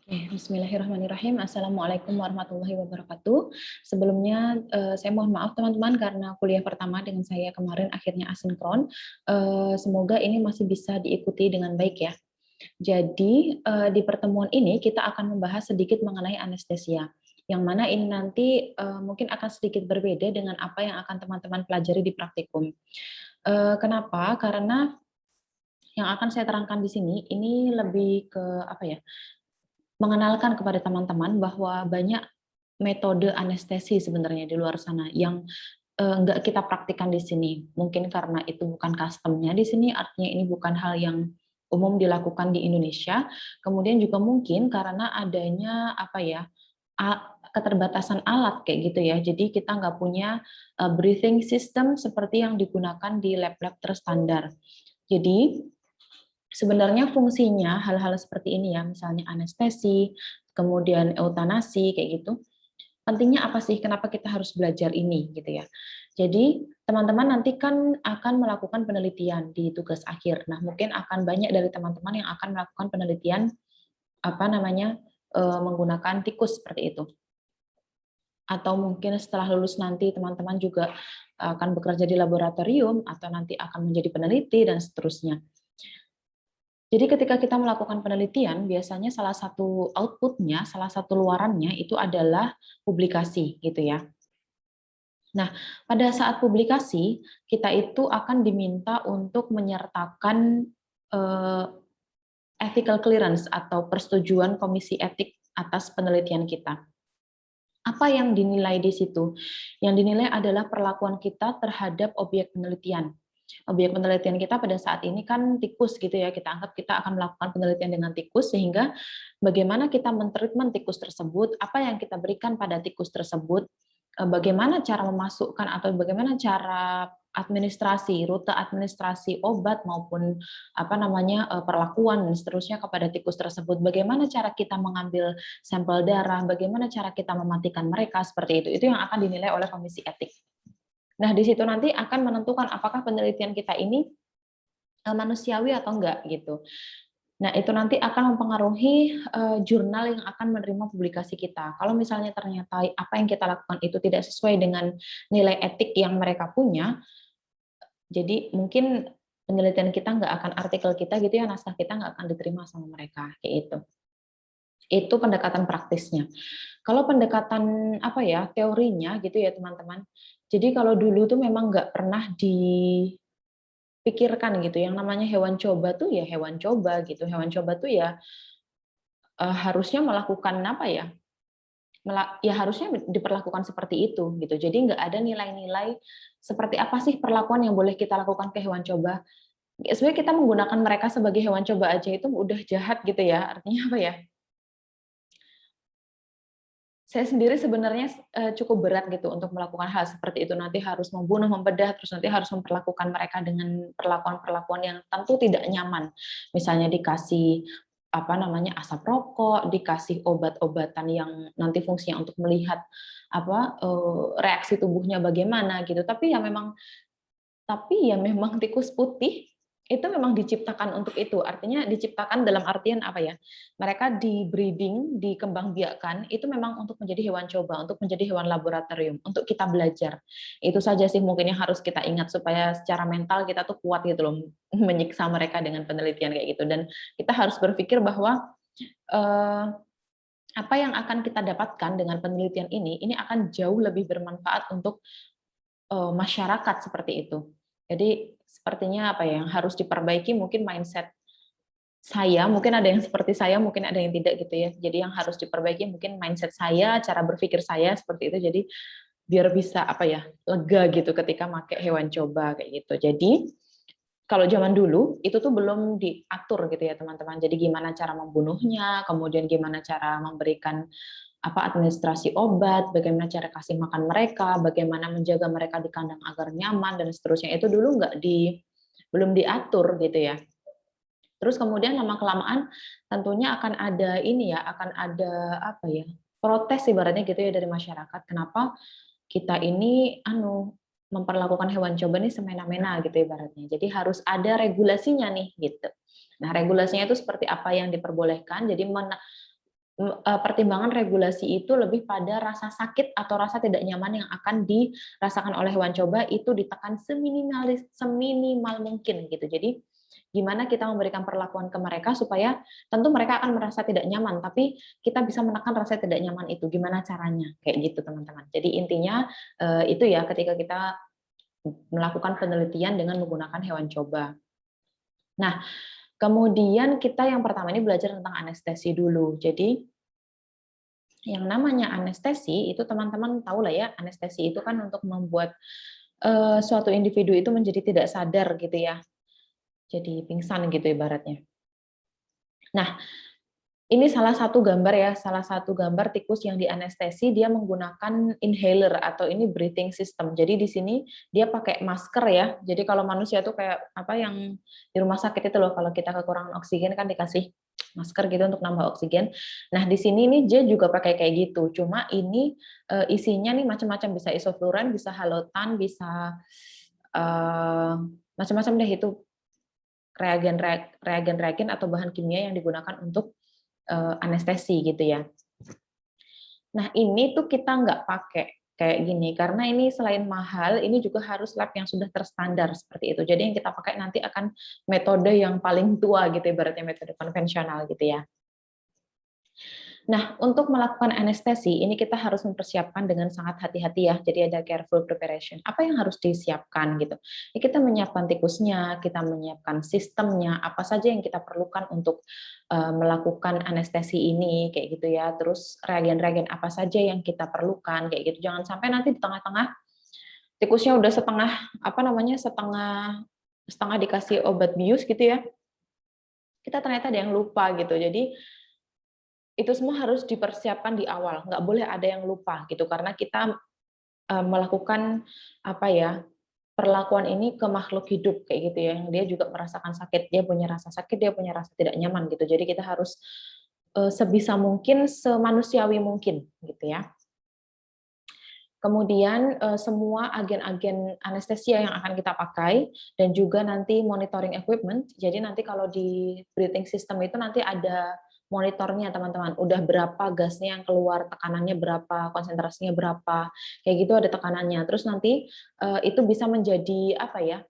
Bismillahirrahmanirrahim. Assalamualaikum warahmatullahi wabarakatuh. Sebelumnya saya mohon maaf teman-teman karena kuliah pertama dengan saya kemarin akhirnya asinkron. Semoga ini masih bisa diikuti dengan baik ya. Jadi di pertemuan ini kita akan membahas sedikit mengenai anestesia. Yang mana ini nanti mungkin akan sedikit berbeda dengan apa yang akan teman-teman pelajari di praktikum. Kenapa? Karena yang akan saya terangkan di sini ini lebih ke apa ya? Mengenalkan kepada teman-teman bahwa banyak metode anestesi sebenarnya di luar sana yang nggak kita praktikkan di sini. Mungkin karena itu bukan custom-nya di sini, artinya ini bukan hal yang umum dilakukan di Indonesia. Kemudian juga mungkin karena adanya apa ya, keterbatasan alat kayak gitu ya. Jadi kita nggak punya breathing system seperti yang digunakan di lab-lab terstandar. Jadi sebenarnya fungsinya hal-hal seperti ini ya, misalnya anestesi, kemudian eutanasi kayak gitu. Pentingnya apa sih? Kenapa kita harus belajar ini gitu ya? Jadi teman-teman nanti kan akan melakukan penelitian di tugas akhir. Nah, mungkin akan banyak dari teman-teman yang akan melakukan penelitian apa namanya menggunakan tikus seperti itu. Atau mungkin setelah lulus nanti teman-teman juga akan bekerja di laboratorium atau nanti akan menjadi peneliti dan seterusnya. Jadi ketika kita melakukan penelitian, biasanya salah satu output-nya, salah satu luarannya itu adalah publikasi, gitu ya. Nah, pada saat publikasi, kita itu akan diminta untuk menyertakan eh, ethical clearance atau persetujuan komisi etik atas penelitian kita. Apa yang dinilai di situ? Yang dinilai adalah perlakuan kita terhadap objek penelitian. Objek penelitian kita pada saat ini kan tikus gitu ya, kita anggap kita akan melakukan penelitian dengan tikus, sehingga bagaimana kita mentreatment tikus tersebut, apa yang kita berikan pada tikus tersebut, bagaimana cara memasukkan atau bagaimana cara administrasi, rute administrasi obat maupun apa namanya perlakuan dan seterusnya kepada tikus tersebut. Bagaimana cara kita mengambil sampel darah, bagaimana cara kita mematikan mereka seperti itu. Itu yang akan dinilai oleh komisi etik. Nah, di situ nanti akan menentukan apakah penelitian kita ini manusiawi atau enggak gitu. Nah, itu nanti akan mempengaruhi jurnal yang akan menerima publikasi kita. Kalau misalnya ternyata apa yang kita lakukan itu tidak sesuai dengan nilai etik yang mereka punya, jadi mungkin penelitian kita nggak akan, artikel kita gitu ya, naskah kita nggak akan diterima sama mereka, kayak itu. Itu pendekatan praktisnya. Kalau pendekatan apa ya, teorinya gitu ya teman-teman. Jadi kalau dulu tuh memang nggak pernah dipikirkan gitu, yang namanya hewan coba tuh ya hewan coba gitu. Hewan coba tuh ya harusnya melakukan apa ya? Ya harusnya diperlakukan seperti itu gitu. Jadi nggak ada nilai-nilai seperti apa sih perlakuan yang boleh kita lakukan ke hewan coba. Sebenarnya kita menggunakan mereka sebagai hewan coba aja itu udah jahat gitu ya. Artinya apa ya? Saya sendiri sebenarnya cukup berat gitu untuk melakukan hal seperti itu. Nanti harus membunuh, membedah, terus nanti harus memperlakukan mereka dengan perlakuan-perlakuan yang tentu tidak nyaman. Misalnya dikasih apa namanya asap rokok, dikasih obat-obatan yang nanti fungsinya untuk melihat apa reaksi tubuhnya bagaimana gitu. Tapi ya memang tikus putih itu memang diciptakan untuk itu. Artinya diciptakan dalam artian apa ya? Mereka di breeding, dikembangbiakkan itu memang untuk menjadi hewan coba, untuk menjadi hewan laboratorium, untuk kita belajar. Itu saja sih mungkin yang harus kita ingat supaya secara mental kita tuh kuat gitu loh menyiksa mereka dengan penelitian kayak gitu. Dan kita harus berpikir bahwa eh, apa yang akan kita dapatkan dengan penelitian ini akan jauh lebih bermanfaat untuk masyarakat seperti itu. Jadi sepertinya apa ya, yang harus diperbaiki mungkin mindset saya, mungkin ada yang seperti saya, mungkin ada yang tidak gitu ya. Jadi yang harus diperbaiki mungkin mindset saya, cara berpikir saya seperti itu. Jadi biar bisa apa ya, lega gitu ketika pakai hewan coba kayak gitu. Jadi kalau zaman dulu itu tuh belum diatur gitu ya teman-teman. Jadi gimana cara membunuhnya, kemudian gimana cara memberikan apa administrasi obat, bagaimana cara kasih makan mereka, bagaimana menjaga mereka di kandang agar nyaman dan seterusnya. Itu dulu belum diatur gitu ya. Terus kemudian lama-kelamaan tentunya akan ada ini ya, akan ada apa ya, protes ibaratnya gitu ya dari masyarakat. Kenapa kita ini memperlakukan hewan coba nih semena-mena gitu ibaratnya. Jadi harus ada regulasinya nih gitu. Nah, regulasinya itu seperti apa yang diperbolehkan. Jadi pertimbangan regulasi itu lebih pada rasa sakit atau rasa tidak nyaman yang akan dirasakan oleh hewan coba itu ditekan seminimal mungkin gitu. Jadi gimana kita memberikan perlakuan ke mereka supaya tentu mereka akan merasa tidak nyaman, tapi kita bisa menekan rasa tidak nyaman itu. Gimana caranya? Kayak gitu teman-teman. Jadi intinya itu ya ketika kita melakukan penelitian dengan menggunakan hewan coba. Nah, kemudian kita yang pertama ini belajar tentang anestesi dulu. Jadi yang namanya anestesi itu teman-teman tahu lah ya, anestesi itu kan untuk membuat suatu individu itu menjadi tidak sadar gitu ya. Jadi pingsan gitu ibaratnya. Nah, ini salah satu gambar ya, salah satu gambar tikus yang dianestesi, dia menggunakan inhaler atau ini breathing system. Jadi di sini dia pakai masker ya. Jadi kalau manusia tuh kayak apa yang di rumah sakit itu loh, kalau kita kekurangan oksigen kan dikasih masker gitu untuk nambah oksigen. Nah di sini nih dia juga pakai kayak gitu. Cuma ini isinya nih macam-macam, bisa isofluran, bisa halotan, bisa macam-macam deh itu reagen atau bahan kimia yang digunakan untuk anestesi gitu ya. Nah ini tuh kita nggak pakai kayak gini karena ini selain mahal, ini juga harus lab yang sudah terstandar seperti itu. Jadi yang kita pakai nanti akan metode yang paling tua gitu, ibaratnya metode konvensional gitu ya. Nah, untuk melakukan anestesi, ini kita harus mempersiapkan dengan sangat hati-hati ya. Jadi ada careful preparation. Apa yang harus disiapkan gitu? Ya, kita menyiapkan tikusnya, kita menyiapkan sistemnya, apa saja yang kita perlukan untuk melakukan anestesi ini, kayak gitu ya. Terus reagen-reagen apa saja yang kita perlukan, kayak gitu. Jangan sampai nanti di tengah-tengah tikusnya udah setengah, apa namanya, setengah dikasih obat bius gitu ya. Kita ternyata ada yang lupa gitu. Jadi itu semua harus dipersiapkan di awal, nggak boleh ada yang lupa gitu, karena kita melakukan apa ya, perlakuan ini ke makhluk hidup kayak gitu ya, yang dia juga merasakan sakit, dia punya rasa sakit, dia punya rasa tidak nyaman gitu. Jadi kita harus sebisa mungkin, semanusiawi mungkin gitu ya. Kemudian semua agen-agen anestesia yang akan kita pakai dan juga nanti monitoring equipment. Jadi nanti kalau di breathing system itu nanti ada monitornya teman-teman. Udah berapa gasnya yang keluar, tekanannya berapa, konsentrasinya berapa, kayak gitu ada tekanannya. Terus nanti itu bisa menjadi apa ya?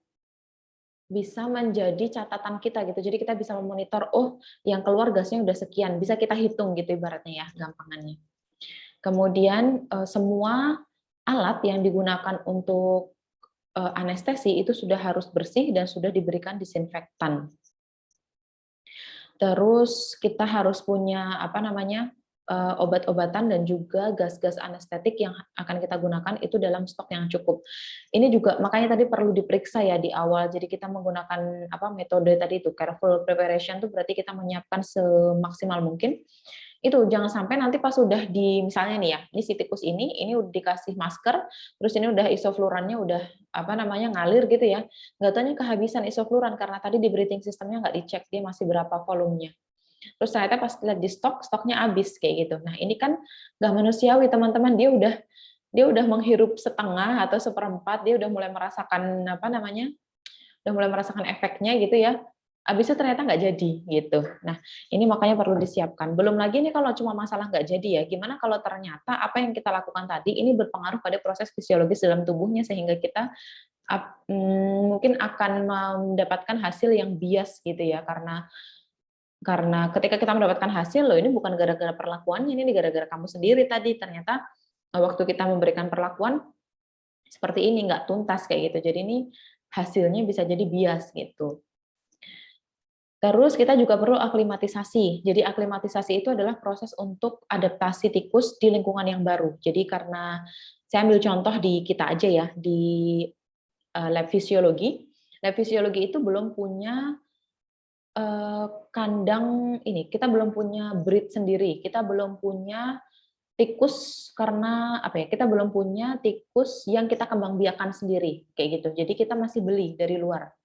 Bisa menjadi catatan kita gitu. Jadi kita bisa memonitor, oh yang keluar gasnya udah sekian, bisa kita hitung gitu ibaratnya ya, gampangannya. Kemudian semua alat yang digunakan untuk anestesi itu sudah harus bersih dan sudah diberikan disinfektan. Terus kita harus punya apa namanya obat-obatan dan juga gas-gas anestetik yang akan kita gunakan itu dalam stok yang cukup. Ini juga makanya tadi perlu diperiksa ya di awal. Jadi kita menggunakan apa metode tadi itu careful preparation itu berarti kita menyiapkan semaksimal mungkin. Itu jangan sampai nanti pas udah di misalnya nih ya, ini si tikus ini udah dikasih masker, terus ini udah isoflurannya udah apa namanya ngalir gitu ya, nggak taunya kehabisan isofluran karena tadi di breathing systemnya nggak dicek dia masih berapa volumenya. Terus ternyata pas lihat di stoknya habis kayak gitu. Nah ini kan nggak manusiawi teman-teman, dia udah menghirup setengah atau seperempat, dia udah mulai merasakan apa namanya, udah mulai merasakan efeknya gitu ya. Habis itu ternyata nggak jadi gitu. Nah, ini makanya perlu disiapkan. Belum lagi nih kalau cuma masalah nggak jadi ya, gimana kalau ternyata apa yang kita lakukan tadi ini berpengaruh pada proses fisiologis dalam tubuhnya sehingga kita mungkin akan mendapatkan hasil yang bias gitu ya, karena ketika kita mendapatkan hasil loh ini bukan gara-gara perlakuannya, ini gara-gara kamu sendiri tadi ternyata waktu kita memberikan perlakuan seperti ini nggak tuntas kayak gitu. Jadi ini hasilnya bisa jadi bias gitu. Terus kita juga perlu aklimatisasi. Jadi aklimatisasi itu adalah proses untuk adaptasi tikus di lingkungan yang baru. Jadi karena saya ambil contoh di kita aja ya, di lab fisiologi. Lab fisiologi itu belum punya kandang ini, kita belum punya breed sendiri, kita belum punya tikus karena apa ya? Kita belum punya tikus yang kita kembangbiakan sendiri kayak gitu. Jadi kita masih beli dari luar.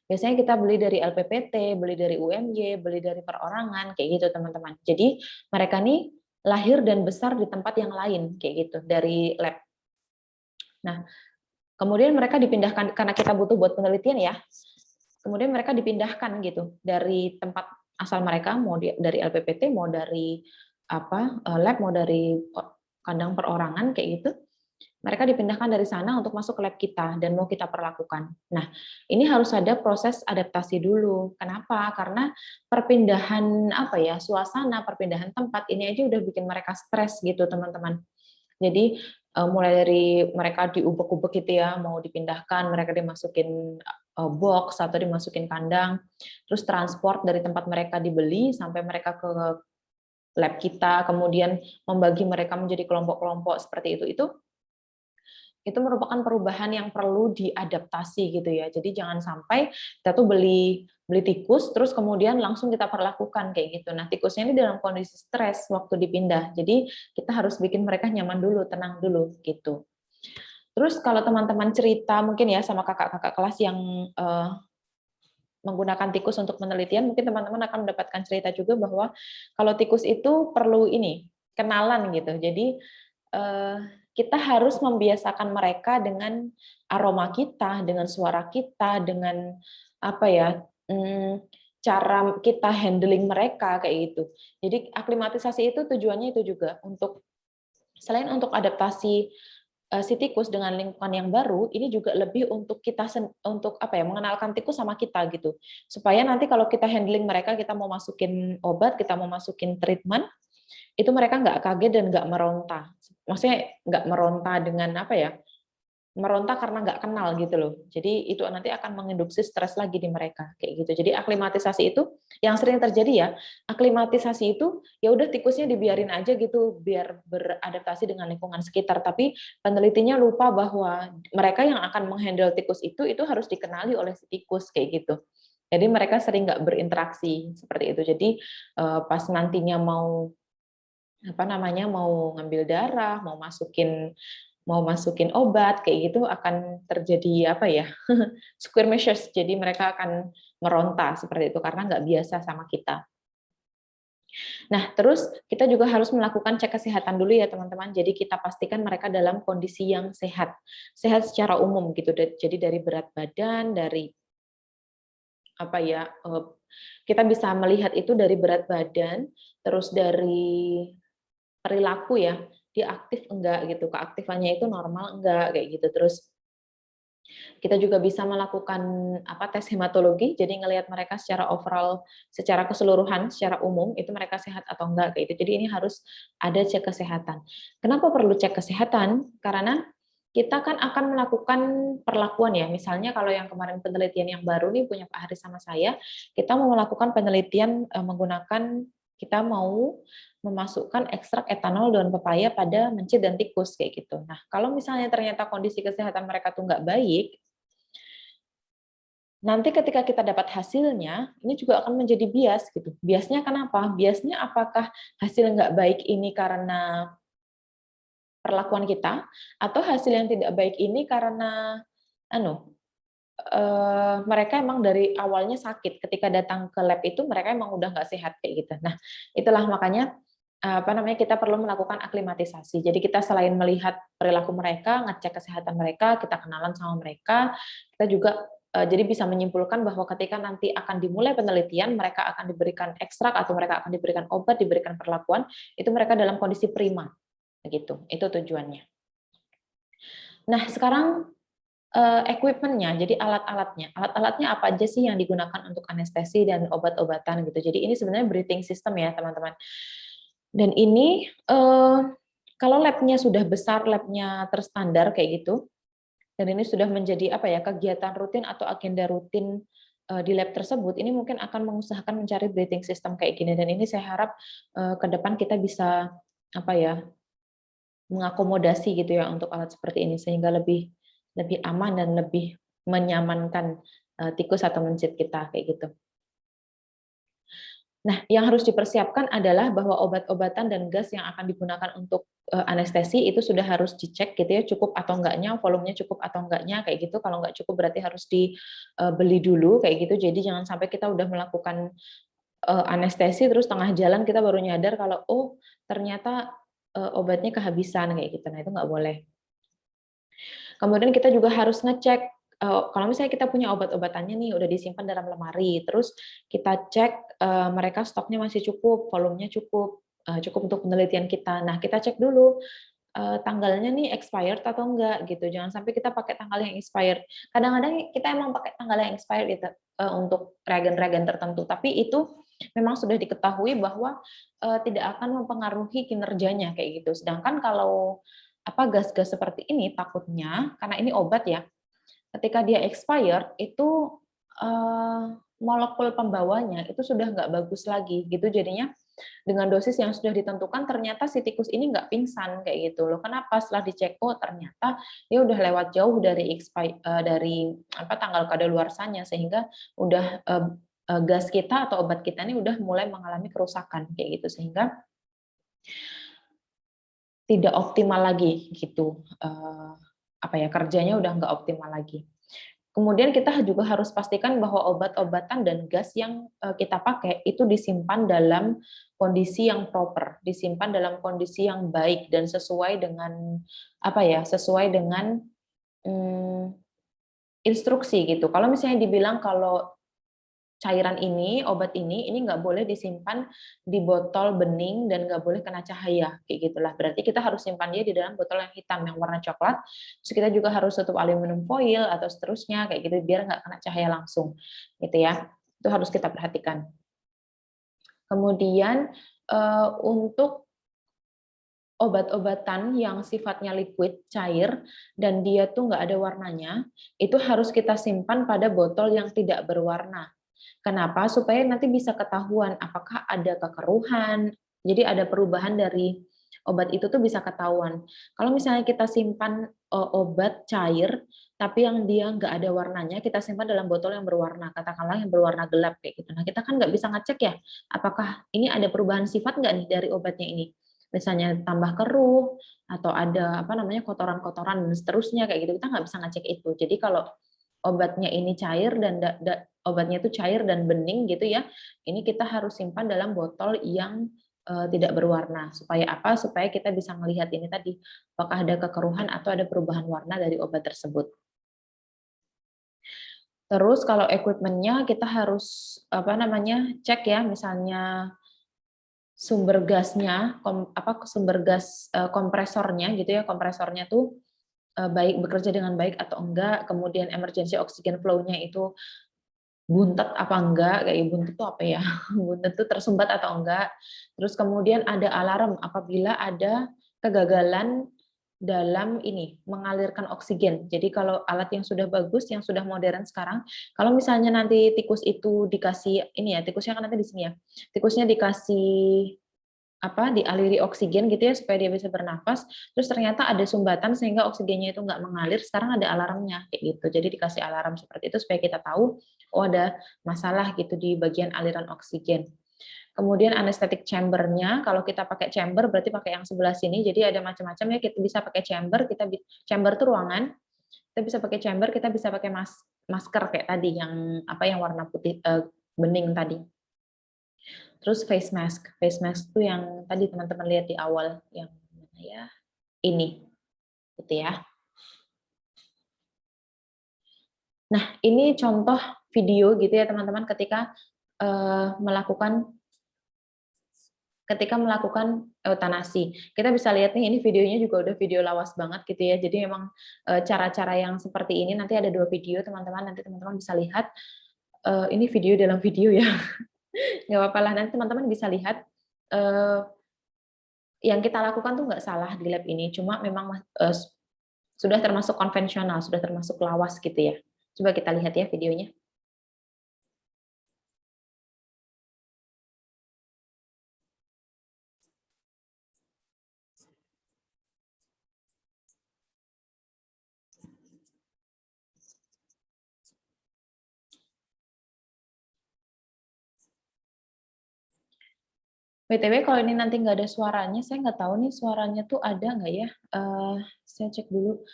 Biasanya kita beli dari LPPT, beli dari UMY, beli dari perorangan, kayak gitu teman-teman. Jadi mereka nih lahir dan besar di tempat yang lain, kayak gitu, dari lab. Nah, kemudian mereka dipindahkan, karena kita butuh buat penelitian ya, kemudian mereka dipindahkan gitu, dari tempat asal mereka, mau dari LPPT, mau dari lab, mau dari kandang perorangan kayak gitu, mereka dipindahkan dari sana untuk masuk ke lab kita dan mau kita perlakukan. Nah, ini harus ada proses adaptasi dulu. Kenapa? Karena perpindahan suasana, perpindahan tempat ini aja udah bikin mereka stres gitu, teman-teman. Jadi mulai dari mereka diubek-ubek gitu ya, mau dipindahkan, mereka dimasukin box atau dimasukin kandang, terus transport dari tempat mereka dibeli sampai mereka ke lab kita, kemudian membagi mereka menjadi kelompok-kelompok seperti itu merupakan perubahan yang perlu diadaptasi gitu ya. Jadi jangan sampai kita tuh beli tikus terus kemudian langsung kita perlakukan kayak gitu. Nah, tikusnya ini dalam kondisi stres waktu dipindah. Jadi kita harus bikin mereka nyaman dulu, tenang dulu gitu. Terus kalau teman-teman cerita mungkin ya sama kakak-kakak kelas yang menggunakan tikus untuk penelitian, mungkin teman-teman akan mendapatkan cerita juga bahwa kalau tikus itu perlu kenalan gitu. Jadi kita harus membiasakan mereka dengan aroma kita, dengan suara kita, dengan cara kita handling mereka kayak gitu. Jadi aklimatisasi itu tujuannya itu juga selain untuk adaptasi si tikus dengan lingkungan yang baru, ini juga lebih untuk mengenalkan tikus sama kita gitu. Supaya nanti kalau kita handling mereka, kita mau masukin obat, kita mau masukin treatment, itu mereka nggak kaget dan nggak meronta. Maksudnya nggak meronta dengan meronta karena nggak kenal gitu loh. Jadi itu nanti akan menginduksi stres lagi di mereka kayak gitu. Jadi aklimatisasi itu yang sering terjadi ya. Aklimatisasi itu ya udah tikusnya dibiarin aja gitu biar beradaptasi dengan lingkungan sekitar. Tapi penelitinya lupa bahwa mereka yang akan menghandle tikus itu harus dikenali oleh si tikus kayak gitu. Jadi mereka sering nggak berinteraksi seperti itu. Jadi pas nantinya mau mau ngambil darah, mau masukin obat kayak gitu akan terjadi skirmishes, jadi mereka akan meronta seperti itu karena nggak biasa sama kita. Nah, terus kita juga harus melakukan cek kesehatan dulu ya teman-teman. Jadi kita pastikan mereka dalam kondisi yang sehat, sehat secara umum gitu. Jadi dari berat badan, dari kita bisa melihat itu dari berat badan, terus dari perilaku ya, dia aktif enggak gitu, keaktifannya itu normal enggak kayak gitu. Terus kita juga bisa melakukan tes hematologi, jadi ngelihat mereka secara overall, secara keseluruhan, secara umum itu mereka sehat atau enggak kayak gitu. Jadi ini harus ada cek kesehatan. Kenapa perlu cek kesehatan? Karena kita kan akan melakukan perlakuan ya. Misalnya kalau yang kemarin penelitian yang baru nih punya Pak Haris sama saya, kita mau melakukan penelitian kita mau memasukkan ekstrak etanol daun pepaya pada mencit dan tikus kayak gitu. Nah, kalau misalnya ternyata kondisi kesehatan mereka tuh nggak baik, nanti ketika kita dapat hasilnya, ini juga akan menjadi bias gitu. Biasnya kenapa? Biasnya apakah hasil nggak baik ini karena perlakuan kita, atau hasil yang tidak baik ini karena mereka emang dari awalnya sakit. Ketika datang ke lab itu mereka emang udah nggak sehat kayak gitu. Nah, itulah makanya kita perlu melakukan aklimatisasi. Jadi kita selain melihat perilaku mereka, ngecek kesehatan mereka, kita kenalan sama mereka, kita juga jadi bisa menyimpulkan bahwa ketika nanti akan dimulai penelitian, mereka akan diberikan ekstrak atau mereka akan diberikan obat, diberikan perlakuan, itu mereka dalam kondisi prima. Begitu. Itu tujuannya. Nah, sekarang equipment-nya, jadi alat-alatnya. Alat-alatnya apa aja sih yang digunakan untuk anestesi dan obat-obatan gitu. Jadi ini sebenarnya breathing system ya, teman-teman. Dan ini kalau labnya sudah besar, labnya terstandar kayak gitu, dan ini sudah menjadi kegiatan rutin atau agenda rutin di lab tersebut, ini mungkin akan mengusahakan mencari breathing system kayak gini. Dan ini saya harap ke depan kita bisa mengakomodasi gitu ya untuk alat seperti ini sehingga lebih aman dan lebih menyamankan tikus atau mencit kita kayak gitu. Nah, yang harus dipersiapkan adalah bahwa obat-obatan dan gas yang akan digunakan untuk anestesi itu sudah harus dicek gitu ya, cukup atau enggaknya, volumenya cukup atau enggaknya kayak gitu. Kalau enggak cukup berarti harus dibeli dulu kayak gitu. Jadi jangan sampai kita udah melakukan anestesi terus tengah jalan kita baru nyadar kalau ternyata obatnya kehabisan kayak gitu. Nah, itu nggak boleh. Kemudian kita juga harus ngecek kalau misalnya kita punya obat-obatannya nih udah disimpan dalam lemari, terus kita cek mereka stoknya masih cukup, volumenya cukup, cukup untuk penelitian kita. Nah, kita cek dulu tanggalnya nih expired atau enggak gitu. Jangan sampai kita pakai tanggal yang expired. Kadang-kadang kita emang pakai tanggal yang expired gitu, untuk reagen-reagen tertentu, tapi itu memang sudah diketahui bahwa tidak akan mempengaruhi kinerjanya kayak gitu. Sedangkan kalau gas-gas seperti ini takutnya karena ini obat ya, ketika dia expired itu eh, molekul pembawanya itu sudah nggak bagus lagi gitu, jadinya dengan dosis yang sudah ditentukan ternyata si tikus ini nggak pingsan kayak gitu loh. Kenapa? Setelah dicek, oh ternyata dia udah lewat jauh dari tanggal kadaluarsanya, sehingga udah gas kita atau obat kita ini udah mulai mengalami kerusakan kayak gitu, sehingga tidak optimal lagi gitu, kerjanya udah nggak optimal lagi. Kemudian kita juga harus pastikan bahwa obat-obatan dan gas yang kita pakai itu disimpan dalam kondisi yang proper, disimpan dalam kondisi yang baik dan sesuai dengan sesuai dengan instruksi gitu. Kalau misalnya dibilang kalau cairan ini, obat ini nggak boleh disimpan di botol bening dan nggak boleh kena cahaya, kayak gitulah. Berarti kita harus simpan dia di dalam botol yang hitam yang warna coklat. Terus kita juga harus tutup aluminium foil atau seterusnya kayak gitu biar nggak kena cahaya langsung, gitu ya. Itu harus kita perhatikan. Kemudian untuk obat-obatan yang sifatnya liquid, cair, dan dia tuh nggak ada warnanya, itu harus kita simpan pada botol yang tidak berwarna. Kenapa? Supaya nanti bisa ketahuan apakah ada kekeruhan, jadi ada perubahan dari obat itu tuh bisa ketahuan. Kalau misalnya kita simpan obat cair, tapi yang dia nggak ada warnanya, kita simpan dalam botol yang berwarna, katakanlah yang berwarna gelap kayak gitu. Nah, kita kan nggak bisa ngecek ya, apakah ini ada perubahan sifat nggak nih dari obatnya ini. Misalnya tambah keruh, atau ada kotoran-kotoran dan seterusnya kayak gitu, kita nggak bisa ngecek itu. Jadi kalau obatnya ini cair dan obatnya itu cair dan bening gitu ya, ini kita harus simpan dalam botol yang tidak berwarna. Supaya apa? Supaya kita bisa melihat ini tadi, apakah ada kekeruhan atau ada perubahan warna dari obat tersebut. Terus kalau equipment-nya kita harus cek ya, misalnya sumber gasnya, sumber gas kompresornya gitu ya, kompresornya tuh baik bekerja dengan baik atau enggak, kemudian emergency oxygen flow-nya itu buntet apa enggak, kayak buntet itu apa ya? Buntet itu tersumbat atau enggak. Terus kemudian ada alarm apabila ada kegagalan dalam ini mengalirkan oksigen. Jadi kalau alat yang sudah bagus, yang sudah modern sekarang, kalau misalnya nanti tikus itu dikasih ini ya, tikusnya kan nanti di sini ya. Tikusnya dikasih dialiri oksigen gitu ya supaya dia bisa bernafas, terus ternyata ada sumbatan sehingga oksigennya itu nggak mengalir, sekarang ada alarmnya kayak gitu. Jadi dikasih alarm seperti itu supaya kita tahu oh ada masalah gitu di bagian aliran oksigen. Kemudian anesthetic chamber-nya, kalau kita pakai chamber berarti pakai yang sebelah sini, jadi ada macam-macam ya, kita bisa pakai chamber, chamber itu ruangan, kita bisa pakai chamber, kita bisa pakai masker kayak tadi yang warna putih bening tadi. Terus face mask. Face mask itu yang tadi teman-teman lihat di awal, yang mana ya? Ini, gitu ya. Nah, ini contoh video gitu ya teman-teman ketika melakukan eutanasi. Kita bisa lihat nih, ini videonya juga udah video lawas banget gitu ya. Jadi memang cara-cara yang seperti ini nanti ada 2 video teman-teman, nanti teman-teman bisa lihat. Ini video dalam video ya. Nggak apa-apa lah, nanti teman-teman bisa lihat yang kita lakukan tuh nggak salah di lab ini, cuma memang sudah termasuk konvensional, sudah termasuk lawas gitu ya. Coba kita lihat ya videonya. BTW kalau ini nanti nggak ada suaranya, saya nggak tahu nih suaranya tuh ada nggak ya. Saya cek dulu.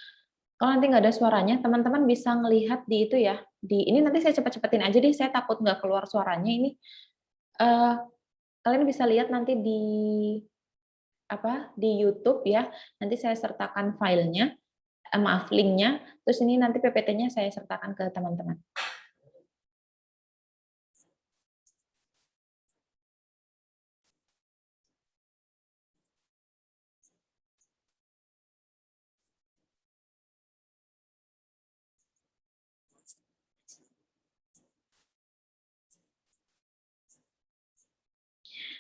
Kalau nanti nggak ada suaranya, teman-teman bisa ngelihat di itu ya. Ini nanti saya cepet-cepetin aja deh, saya takut nggak keluar suaranya ini. Kalian bisa lihat nanti di YouTube ya. Nanti saya sertakan filenya, maaf linknya. Terus ini nanti PPT-nya saya sertakan ke teman-teman.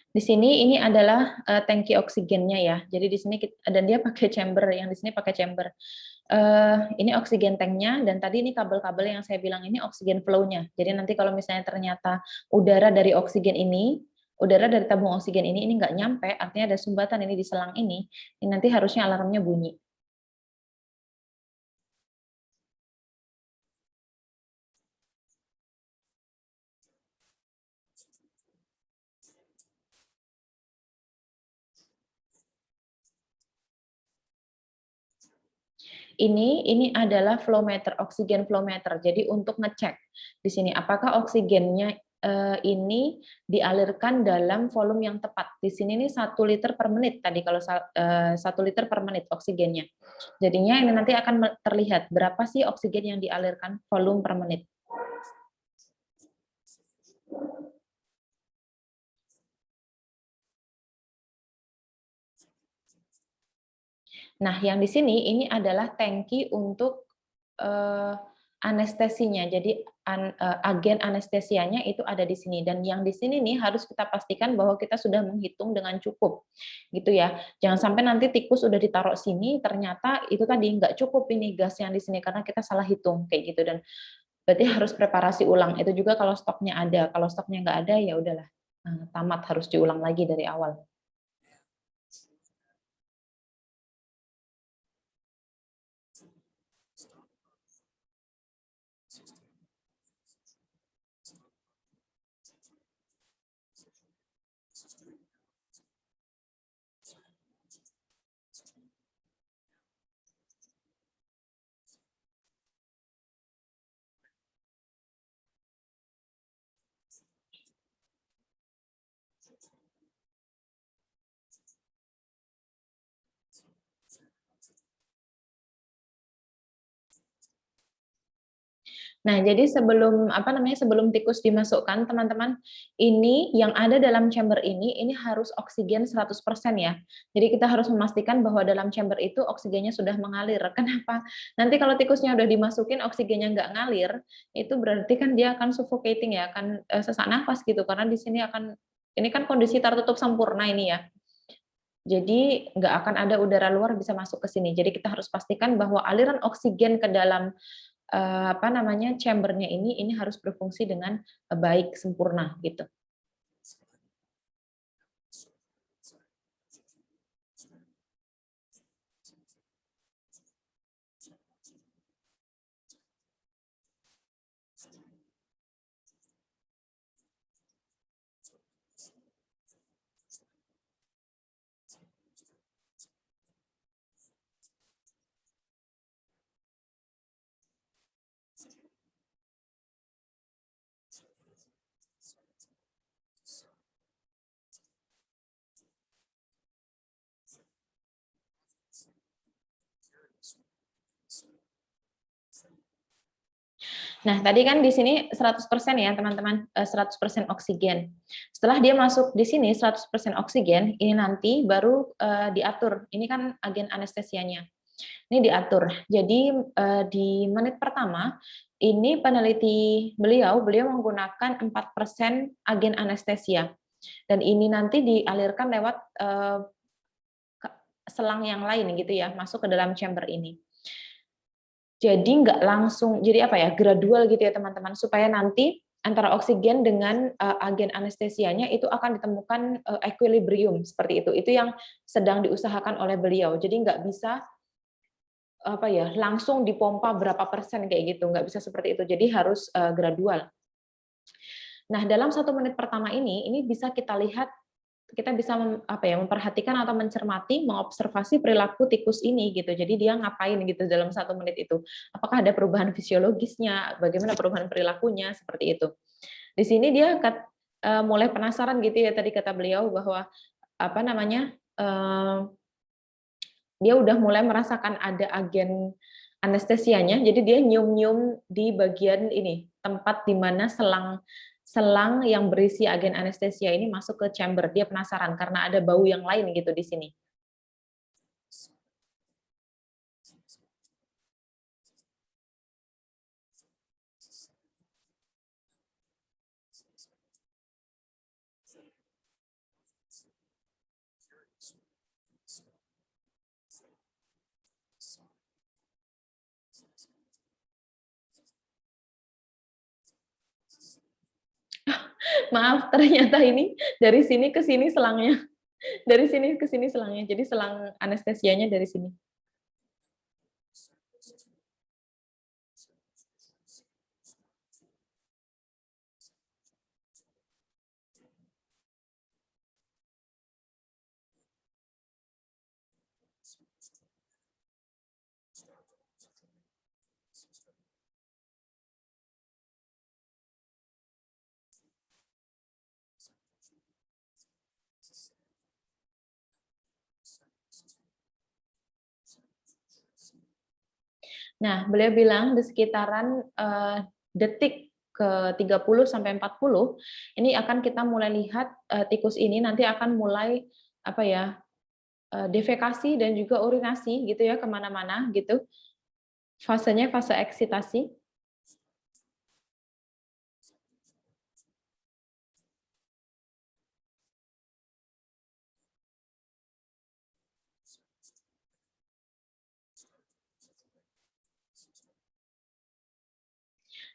Di sini ini adalah tangki oksigennya ya. Jadi di sini dan dia pakai chamber, yang di sini pakai chamber. Ini oksigen tanknya, dan tadi ini kabel-kabel yang saya bilang ini oksigen flow-nya. Jadi nanti kalau misalnya ternyata udara dari oksigen ini, udara dari tabung oksigen ini nggak nyampe, artinya ada sumbatan ini di selang ini nanti harusnya alarmnya bunyi. Ini adalah flow meter, oksigen flow meter. Jadi untuk ngecek di sini apakah oksigennya ini dialirkan dalam volume yang tepat. Di sini nih 1 liter per menit tadi, kalau 1 liter per menit oksigennya. Jadinya ini nanti akan terlihat berapa sih oksigen yang dialirkan volume per menit. Nah, yang di sini ini adalah tangki untuk anestesinya. Jadi agen anestesianya itu ada di sini, dan yang di sini nih harus kita pastikan bahwa kita sudah menghitung dengan cukup, gitu ya. Jangan sampai nanti tikus udah ditaruh sini, ternyata itu tadi nggak cukup ini gas yang di sini karena kita salah hitung kayak gitu, dan berarti harus preparasi ulang. Itu juga kalau stoknya ada. Kalau stoknya nggak ada ya udahlah, tamat, harus diulang lagi dari awal. Nah, jadi sebelum tikus dimasukkan, teman-teman, ini yang ada dalam chamber ini harus oksigen 100% ya. Jadi kita harus memastikan bahwa dalam chamber itu oksigennya sudah mengalir. Kenapa? Nanti kalau tikusnya udah dimasukin oksigennya nggak ngalir, itu berarti kan dia akan suffocating ya, akan sesak nafas gitu. Karena di sini ini kan kondisi tertutup sempurna ini ya. Jadi nggak akan ada udara luar bisa masuk ke sini. Jadi kita harus pastikan bahwa aliran oksigen ke dalam chambernya ini harus berfungsi dengan baik, sempurna gitu. Nah, tadi kan di sini 100% ya, teman-teman, 100% oksigen. Setelah dia masuk di sini 100% oksigen, ini nanti baru diatur. Ini kan agen anestesianya. Ini diatur. Jadi di menit pertama, ini peneliti beliau menggunakan 4% agen anestesia. Dan ini nanti dialirkan lewat selang yang lain gitu ya, masuk ke dalam chamber ini. Jadi nggak langsung, jadi apa ya, gradual gitu ya teman-teman, supaya nanti antara oksigen dengan agen anestesianya itu akan ditemukan equilibrium seperti itu. Itu yang sedang diusahakan oleh beliau. Jadi nggak bisa apa ya, langsung dipompa berapa persen kayak gitu, nggak bisa seperti itu. Jadi harus gradual. Nah, dalam 1 menit pertama ini bisa kita lihat, kita bisa memperhatikan atau mencermati, mengobservasi perilaku tikus ini gitu. Jadi dia ngapain gitu dalam 1 menit itu. Apakah ada perubahan fisiologisnya, bagaimana perubahan perilakunya, seperti itu. Di sini dia mulai penasaran gitu ya, tadi kata beliau bahwa dia udah mulai merasakan ada agen anestesianya, jadi dia nyium-nyium di bagian ini, tempat di mana selang selang yang berisi agen anestesia ini masuk ke chamber. Dia penasaran karena ada bau yang lain gitu di sini. Maaf, ternyata ini dari sini ke sini selangnya. Dari sini ke sini selangnya. Jadi selang anestesianya dari sini. Nah, beliau bilang di sekitaran detik ke 30 sampai 40 ini akan kita mulai lihat tikus ini nanti akan mulai apa ya, defekasi dan juga urinasi gitu ya kemana-mana gitu. Fasenya fase eksitasi.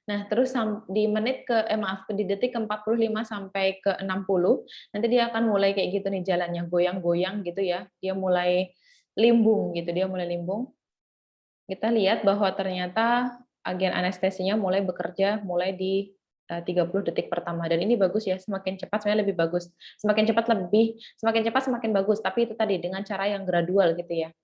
Nah, terus di menit ke maaf, di detik ke 45 sampai ke 60, nanti dia akan mulai kayak gitu nih jalannya, goyang-goyang gitu ya. Dia mulai limbung gitu, dia mulai limbung. Kita lihat bahwa ternyata agen anestesinya mulai bekerja mulai di 30 detik pertama, dan ini bagus ya, semakin cepat sebenarnya lebih bagus. Semakin cepat semakin bagus, tapi itu tadi dengan cara yang gradual gitu ya.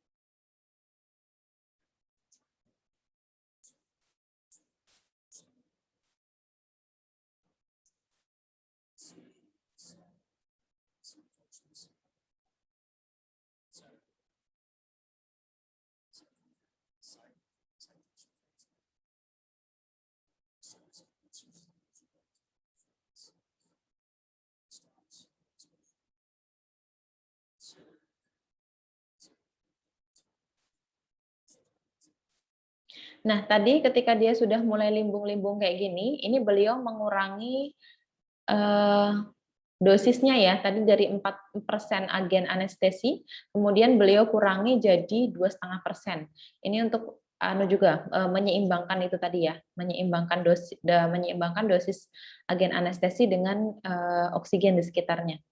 Nah, tadi ketika dia sudah mulai limbung-limbung kayak gini, ini beliau mengurangi dosisnya ya, tadi dari 4% agen anestesi, kemudian beliau kurangi jadi 2,5%. Ini untuk juga menyeimbangkan itu tadi ya, menyeimbangkan dosis agen anestesi dengan oksigen di sekitarnya.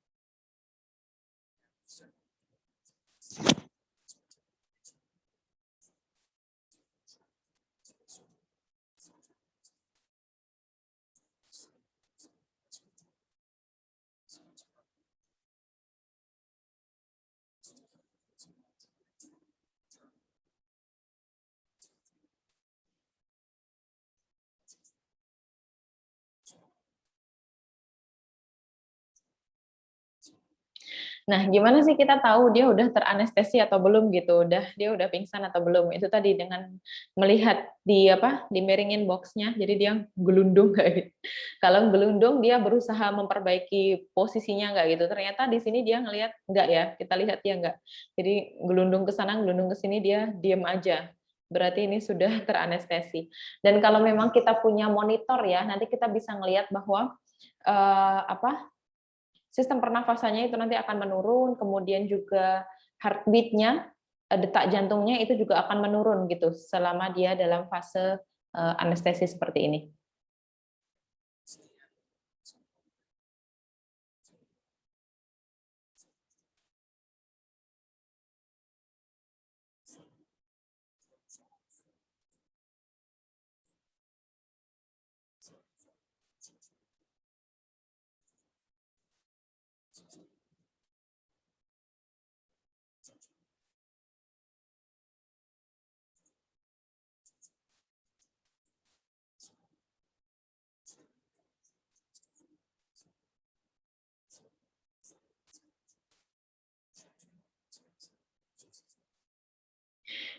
Nah, gimana sih kita tahu dia udah teranestesi atau belum gitu, dia udah pingsan atau belum? Itu tadi dengan melihat di miringin boxnya, jadi dia gelundung kayak gitu. Kalau gelundung dia berusaha memperbaiki posisinya nggak gitu. Ternyata di sini dia ngelihat nggak ya, kita lihat dia nggak. Jadi gelundung ke sana, gelundung ke sini dia diem aja. Berarti ini sudah teranestesi. Dan kalau memang kita punya monitor ya, nanti kita bisa ngelihat bahwa sistem pernafasannya itu nanti akan menurun, kemudian juga heartbeat-nya, detak jantungnya itu juga akan menurun gitu selama dia dalam fase anestesi seperti ini.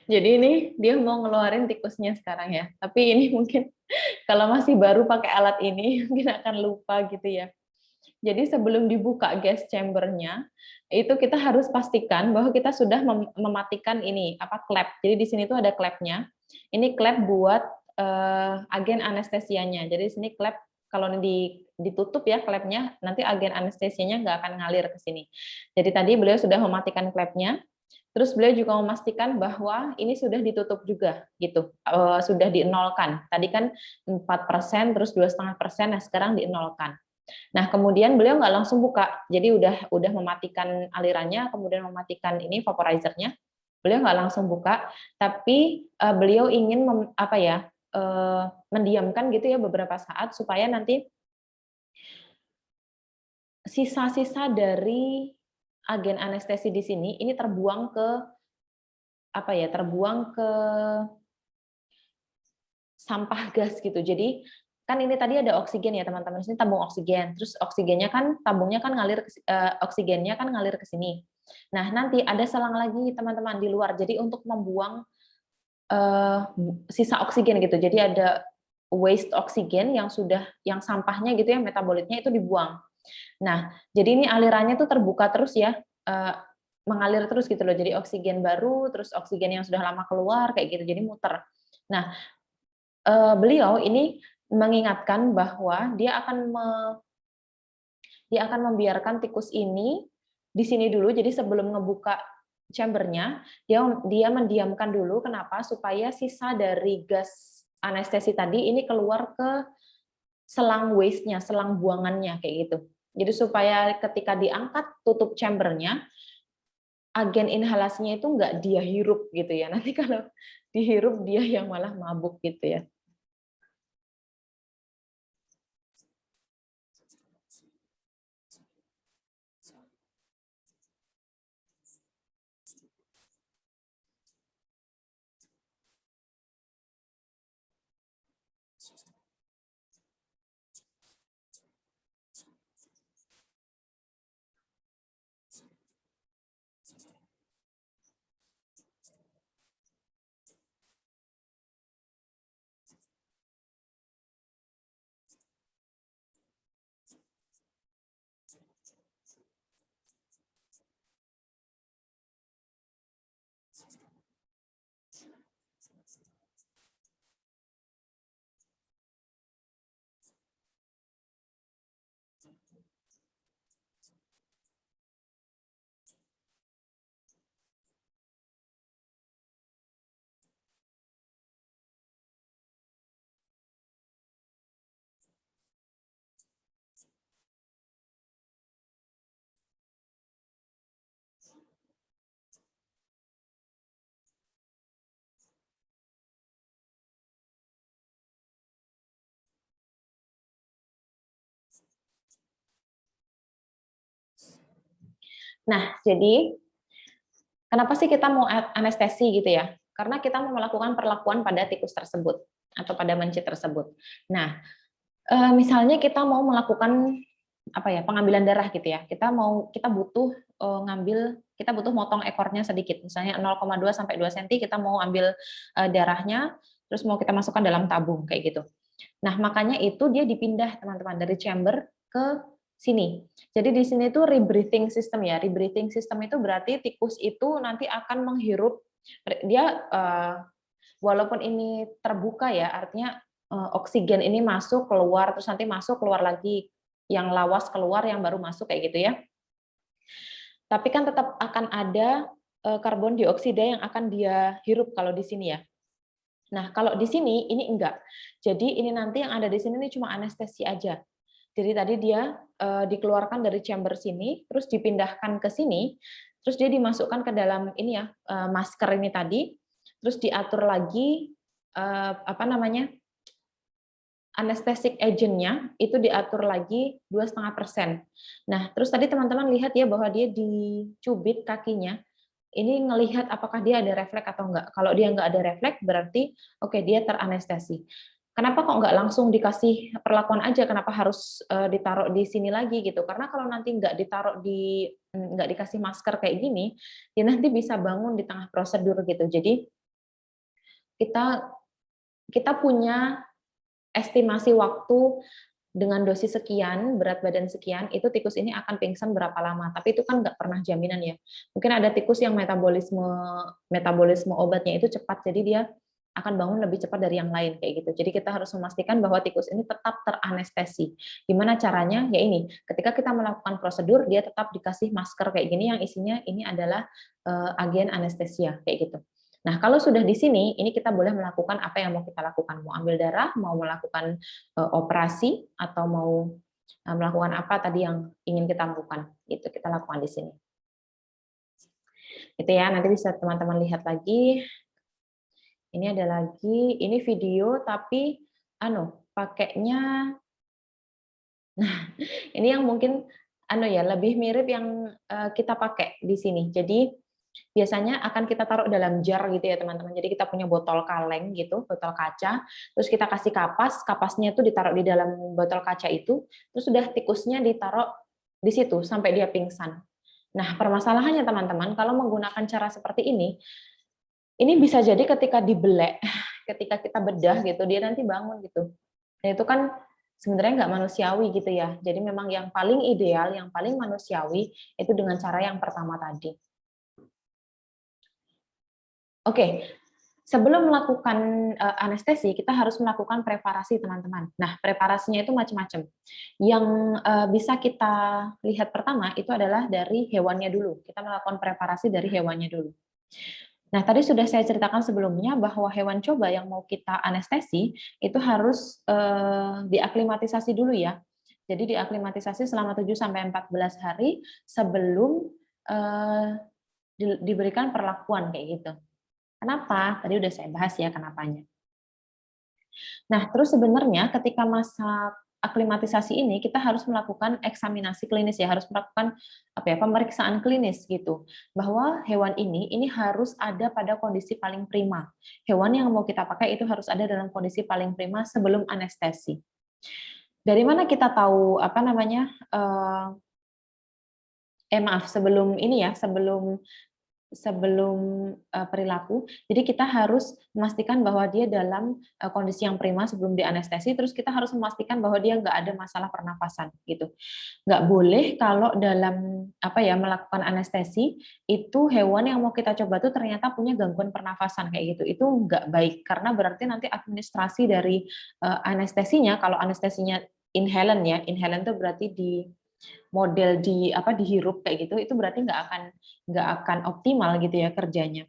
Jadi ini dia mau ngeluarin tikusnya sekarang ya. Tapi ini mungkin kalau masih baru pakai alat ini mungkin akan lupa gitu ya. Jadi sebelum dibuka gas chamber-nya, itu kita harus pastikan bahwa kita sudah mematikan ini klep. Jadi di sini tuh ada klepnya. Ini klep buat agen anestesianya. Jadi di sini klep kalau ditutup ya klepnya, nanti agen anestesianya nggak akan ngalir ke sini. Jadi tadi beliau sudah mematikan klepnya. Terus beliau juga memastikan bahwa ini sudah ditutup juga, gitu, sudah dienolkan. Tadi kan 4%, terus 2,5%, nah sekarang dienolkan. Nah, kemudian beliau nggak langsung buka, jadi udah mematikan alirannya, kemudian mematikan ini vaporizernya. Beliau nggak langsung buka, tapi beliau ingin mendiamkan gitu ya beberapa saat supaya nanti sisa-sisa dari agen anestesi di sini ini terbuang ke terbuang ke sampah gas gitu. Jadi kan ini tadi ada oksigen ya teman-teman, sini tabung oksigen. Terus tabungnya kan ngalir oksigennya kan ngalir ke sini. Nah, nanti ada selang lagi teman-teman di luar. Jadi untuk membuang sisa oksigen gitu. Jadi ada waste oksigen yang sampahnya gitu ya, metabolitnya itu dibuang. Nah, jadi ini alirannya tuh terbuka terus ya, mengalir terus gitu loh. Jadi oksigen baru, terus oksigen yang sudah lama keluar kayak gitu. Jadi muter. Nah, beliau ini mengingatkan bahwa dia akan membiarkan tikus ini di sini dulu. Jadi sebelum ngebuka chambernya, dia mendiamkan dulu. Kenapa? Supaya sisa dari gas anestesi tadi ini keluar ke selang waste-nya, selang buangannya kayak gitu. Jadi supaya ketika diangkat tutup chambernya, agen inhalasinya itu nggak dia hirup gitu ya. Nanti kalau dihirup dia yang malah mabuk gitu ya. Nah, jadi kenapa sih kita mau anestesi gitu ya? Karena kita mau melakukan perlakuan pada tikus tersebut atau pada mencit tersebut. Nah, misalnya kita mau melakukan pengambilan darah gitu ya. Kita butuh kita butuh motong ekornya sedikit. Misalnya 0,2 sampai 2 cm kita mau ambil darahnya, terus mau kita masukkan dalam tabung kayak gitu. Nah, makanya itu dia dipindah teman-teman dari chamber ke sini. Jadi di sini tuh rebreathing system ya. Rebreathing system itu berarti tikus itu nanti akan menghirup dia walaupun ini terbuka ya, artinya oksigen ini masuk keluar terus nanti masuk keluar lagi, yang lawas keluar yang baru masuk kayak gitu ya. Tapi kan tetap akan ada karbon dioksida yang akan dia hirup kalau di sini ya. Nah, kalau di sini ini enggak. Jadi ini nanti yang ada di sini ini cuma anestesi aja. Jadi tadi dia dikeluarkan dari chamber sini, terus dipindahkan ke sini, terus dia dimasukkan ke dalam ini ya masker ini tadi, terus diatur lagi anesthetic agent-nya itu diatur lagi 2,5%. Nah, terus tadi teman-teman lihat ya bahwa dia dicubit kakinya. Ini ngelihat apakah dia ada refleks atau enggak. Kalau dia enggak ada refleks, berarti oke, dia teranestesi. Kenapa kok nggak langsung dikasih perlakuan aja? Kenapa harus ditaruh di sini lagi gitu? Karena kalau nanti nggak dikasih masker kayak gini, dia nanti bisa bangun di tengah prosedur gitu. Jadi kita kita punya estimasi waktu dengan dosis sekian, berat badan sekian, itu tikus ini akan pingsan berapa lama. Tapi itu kan nggak pernah jaminan ya. Mungkin ada tikus yang metabolisme obatnya itu cepat, jadi dia akan bangun lebih cepat dari yang lain kayak gitu. Jadi kita harus memastikan bahwa tikus ini tetap teranestesi. Gimana caranya? Ya ini, ketika kita melakukan prosedur, dia tetap dikasih masker kayak gini yang isinya ini adalah agen anestesia kayak gitu. Nah, kalau sudah di sini, ini kita boleh melakukan apa yang mau kita lakukan. Mau ambil darah, mau melakukan operasi, atau mau melakukan apa tadi yang ingin kita lakukan. Itu kita lakukan di sini. Itu ya, nanti bisa teman-teman lihat lagi. Ini ada lagi, ini video tapi pakainya, nah ini yang mungkin lebih mirip yang kita pakai di sini. Jadi biasanya akan kita taruh dalam jar gitu ya teman-teman. Jadi kita punya botol kaleng gitu, botol kaca, terus kita kasih kapas, kapasnya itu ditaruh di dalam botol kaca itu, terus sudah tikusnya ditaruh di situ sampai dia pingsan. Nah, permasalahannya teman-teman, kalau menggunakan cara seperti ini bisa jadi ketika dibelek, ketika kita bedah gitu, dia nanti bangun gitu. Dan itu kan sebenarnya nggak manusiawi gitu ya. Jadi memang yang paling ideal, yang paling manusiawi itu dengan cara yang pertama tadi. Oke, sebelum melakukan anestesi, kita harus melakukan preparasi teman-teman. Nah, preparasinya itu macam-macam. Yang bisa kita lihat pertama itu adalah dari hewannya dulu. Kita melakukan preparasi dari hewannya dulu. Nah, tadi sudah saya ceritakan sebelumnya bahwa hewan coba yang mau kita anestesi itu harus diaklimatisasi dulu ya. Jadi diaklimatisasi selama 7 sampai 14 hari sebelum diberikan perlakuan kayak gitu. Kenapa? Tadi udah saya bahas ya kenapanya. Nah, terus sebenarnya ketika masa aklimatisasi ini kita harus melakukan eksaminasi klinis ya, harus melakukan pemeriksaan klinis gitu. Bahwa hewan ini harus ada pada kondisi paling prima. Hewan yang mau kita pakai itu harus ada dalam kondisi paling prima sebelum anestesi. Dari mana kita tahu sebelum ini ya, sebelum perilaku. Jadi kita harus memastikan bahwa dia dalam kondisi yang prima sebelum dianestesi, terus kita harus memastikan bahwa dia nggak ada masalah pernapasan gitu. Nggak boleh kalau dalam melakukan anestesi itu hewan yang mau kita coba tuh ternyata punya gangguan pernafasan kayak gitu. Itu nggak baik karena berarti nanti administrasi dari anestesinya, kalau anestesinya inhalen ya, inhalen itu berarti di model dihirup kayak gitu, itu berarti nggak akan optimal gitu ya kerjanya.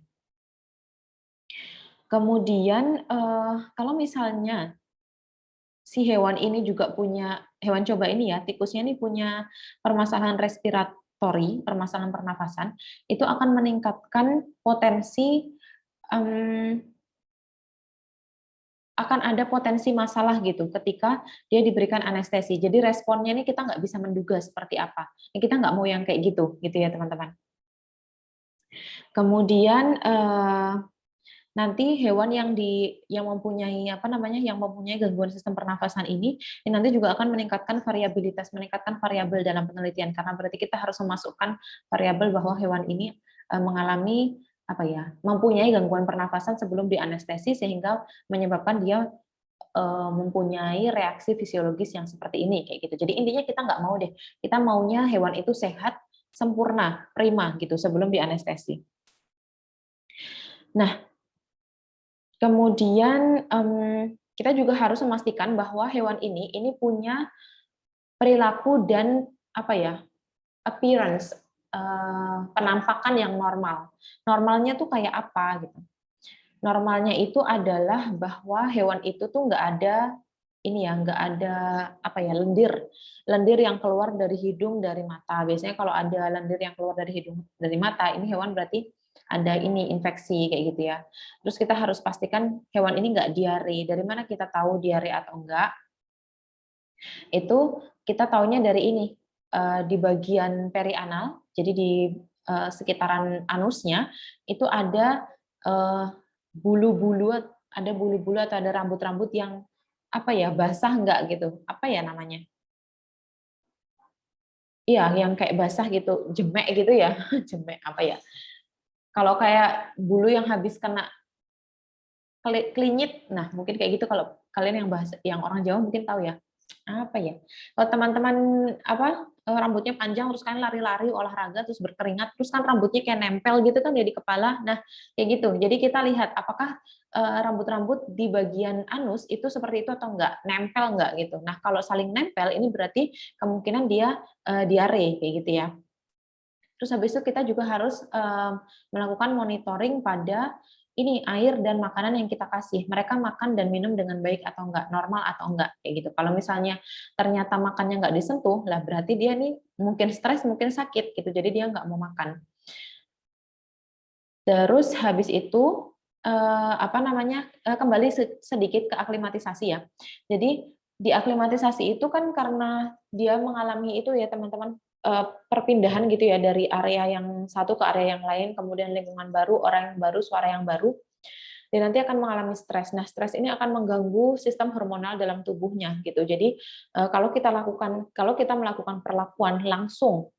Kemudian kalau misalnya si hewan ini juga punya, hewan coba ini ya, tikusnya ini punya permasalahan respiratori, permasalahan pernafasan, itu akan meningkatkan potensi akan ada potensi masalah gitu ketika dia diberikan anestesi. Jadi responnya ini kita nggak bisa menduga seperti apa. Kita nggak mau yang kayak gitu ya teman-teman. Kemudian nanti hewan yang mempunyai gangguan sistem pernafasan ini nanti juga akan meningkatkan variabel dalam penelitian, karena berarti kita harus memasukkan variabel bahwa hewan ini mengalami mempunyai gangguan pernafasan sebelum dianestesi sehingga menyebabkan dia mempunyai reaksi fisiologis yang seperti ini kayak gitu. Jadi intinya kita nggak mau deh, kita maunya hewan itu sehat, sempurna, prima gitu sebelum dianestesi. Nah, kemudian kita juga harus memastikan bahwa hewan ini punya perilaku dan appearance, penampakan yang normal. Normalnya tuh kayak apa gitu? Normalnya itu adalah bahwa hewan itu tuh nggak ada lendir yang keluar dari hidung, dari mata. Biasanya kalau ada lendir yang keluar dari hidung, dari mata, ini hewan berarti ada infeksi kayak gitu ya. Terus kita harus pastikan hewan ini nggak diare. Dari mana kita tahu diare atau enggak? Itu kita taunya dari di bagian perianal, jadi di sekitaran anusnya itu ada bulu-bulu, atau ada rambut-rambut yang basah enggak gitu, namanya? Iya, yang kayak basah gitu, jemek gitu ya, jemek Kalau kayak bulu yang habis kena klinyit, nah mungkin kayak gitu kalau kalian yang orang Jawa mungkin tahu ya. Kalau teman-teman rambutnya panjang terus kan lari-lari olahraga terus berkeringat terus kan rambutnya kayak nempel gitu kan di kepala. Nah, kayak gitu. Jadi kita lihat apakah rambut-rambut di bagian anus itu seperti itu atau enggak, nempel enggak gitu. Nah, kalau saling nempel ini berarti kemungkinan dia diare kayak gitu ya. Terus habis itu kita juga harus melakukan monitoring pada ini air dan makanan yang kita kasih. Mereka makan dan minum dengan baik atau enggak, normal atau enggak, kayak gitu. Kalau misalnya ternyata makannya enggak disentuh, lah berarti dia nih mungkin stres, mungkin sakit gitu. Jadi dia enggak mau makan. Terus habis itu kembali sedikit ke aklimatisasi ya. Jadi di aklimatisasi itu kan karena dia mengalami itu ya teman-teman, perpindahan gitu ya dari area yang satu ke area yang lain, kemudian lingkungan baru, orang yang baru, suara yang baru, dia nanti akan mengalami stres. Nah, stres ini akan mengganggu sistem hormonal dalam tubuhnya gitu. Jadi kalau kita melakukan perlakuan langsung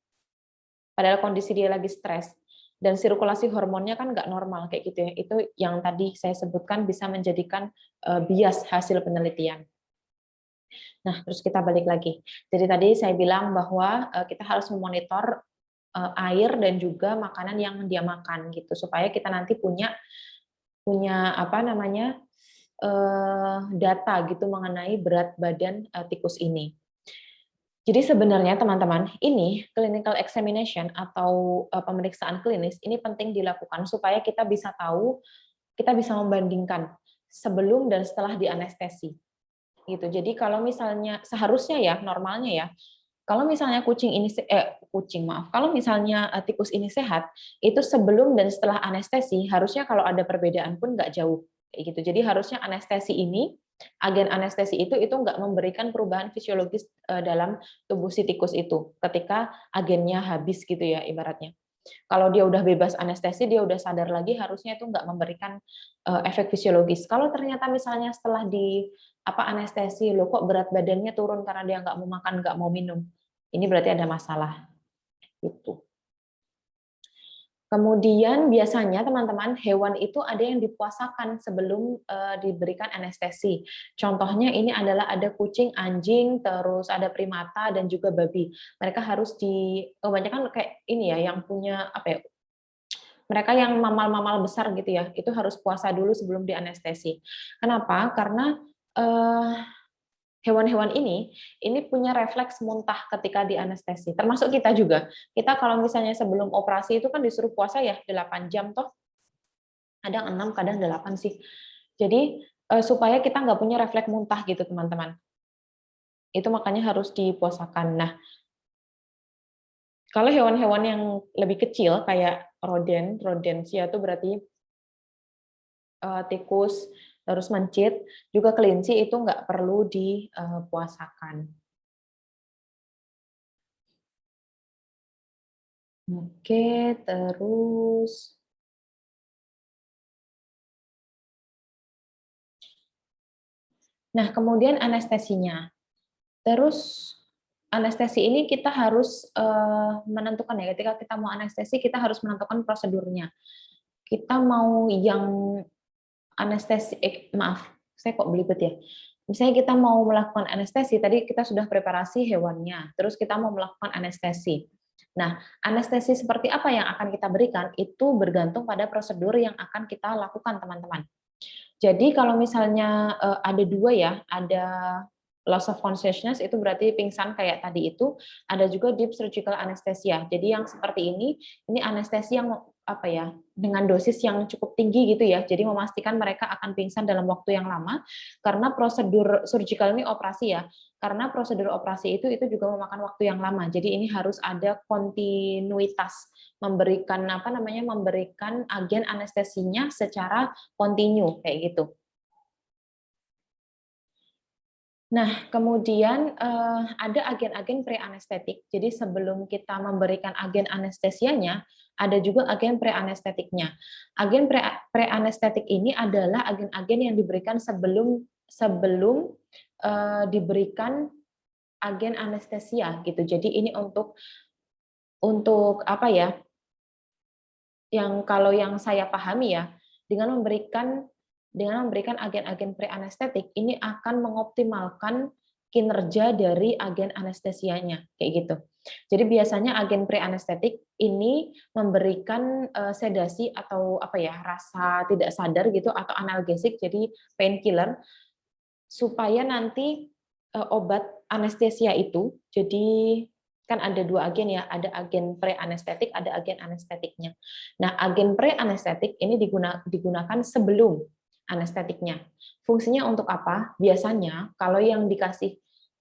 padahal kondisi dia lagi stres dan sirkulasi hormonnya kan nggak normal kayak gitu ya. Itu yang tadi saya sebutkan bisa menjadikan bias hasil penelitian. Nah, terus kita balik lagi. Jadi tadi saya bilang bahwa kita harus memonitor air dan juga makanan yang dia makan gitu supaya kita nanti punya data gitu mengenai berat badan tikus ini. Jadi sebenarnya teman-teman, ini clinical examination atau pemeriksaan klinis ini penting dilakukan supaya kita bisa tahu, kita bisa membandingkan sebelum dan setelah dianestesi. Gitu. Jadi kalau misalnya seharusnya ya normalnya ya, kalau misalnya kalau misalnya tikus ini sehat, itu sebelum dan setelah anestesi harusnya kalau ada perbedaan pun nggak jauh kayak gitu. Jadi harusnya anestesi ini, agen anestesi itu nggak memberikan perubahan fisiologis dalam tubuh si tikus itu ketika agennya habis gitu ya ibaratnya. Kalau dia udah bebas anestesi, dia udah sadar lagi, harusnya itu nggak memberikan efek fisiologis. Kalau ternyata misalnya setelah anestesi, loh kok berat badannya turun karena dia nggak mau makan, nggak mau minum, ini berarti ada masalah. Gitu. Kemudian biasanya teman-teman hewan itu ada yang dipuasakan sebelum diberikan anestesi. Contohnya ini adalah ada kucing, anjing, terus ada primata dan juga babi. Mereka harus kebanyakan kayak ini ya yang punya mereka yang mamal-mamal besar gitu ya, itu harus puasa dulu sebelum dianestesi. Kenapa? Karena hewan-hewan ini punya refleks muntah ketika dianestesi. Termasuk kita juga. Kita kalau misalnya sebelum operasi itu kan disuruh puasa ya 8 jam toh. Kadang 6, kadang 8 sih. Jadi supaya kita nggak punya refleks muntah gitu teman-teman. Itu makanya harus dipuasakan. Nah, kalau hewan-hewan yang lebih kecil kayak rodensia itu berarti tikus, terus mencit, juga kelinci itu nggak perlu dipuasakan. Oke, terus nah kemudian anestesinya. Terus anestesi ini kita harus menentukan ya, ketika kita mau anestesi kita harus menentukan prosedurnya. Kita mau yang anestesi, saya kok belibet ya. Misalnya kita mau melakukan anestesi, tadi kita sudah preparasi hewannya, terus kita mau melakukan anestesi. Nah, anestesi seperti apa yang akan kita berikan itu bergantung pada prosedur yang akan kita lakukan, teman-teman. Jadi kalau misalnya ada dua ya, ada loss of consciousness itu berarti pingsan kayak tadi itu, ada juga deep surgical anesthesia. Jadi yang seperti ini anestesi yang dengan dosis yang cukup tinggi gitu ya. Jadi memastikan mereka akan pingsan dalam waktu yang lama karena prosedur surgical ini operasi ya. Karena prosedur operasi itu juga memakan waktu yang lama. Jadi ini harus ada kontinuitas memberikan memberikan agen anestesinya secara kontinu kayak gitu. Nah, kemudian ada agen-agen pre-anestetik. Jadi sebelum kita memberikan agen anestesianya, ada juga agen pre-anestetiknya. Agen pre-anestetik ini adalah agen-agen yang diberikan sebelum diberikan agen anestesia gitu. Jadi ini untuk apa ya? Kalau yang saya pahami ya, dengan memberikan agen-agen pre-anestetik ini akan mengoptimalkan kinerja dari agen anestesianya kayak gitu. Jadi biasanya agen pre-anestetik ini memberikan sedasi atau rasa tidak sadar gitu atau analgesik jadi painkiller supaya nanti obat anestesia itu jadi kan ada dua agen ya, ada agen pre-anestetik, ada agen anestetiknya. Nah, agen pre-anestetik ini digunakan sebelum anestetiknya. Fungsinya untuk apa? Biasanya kalau yang dikasih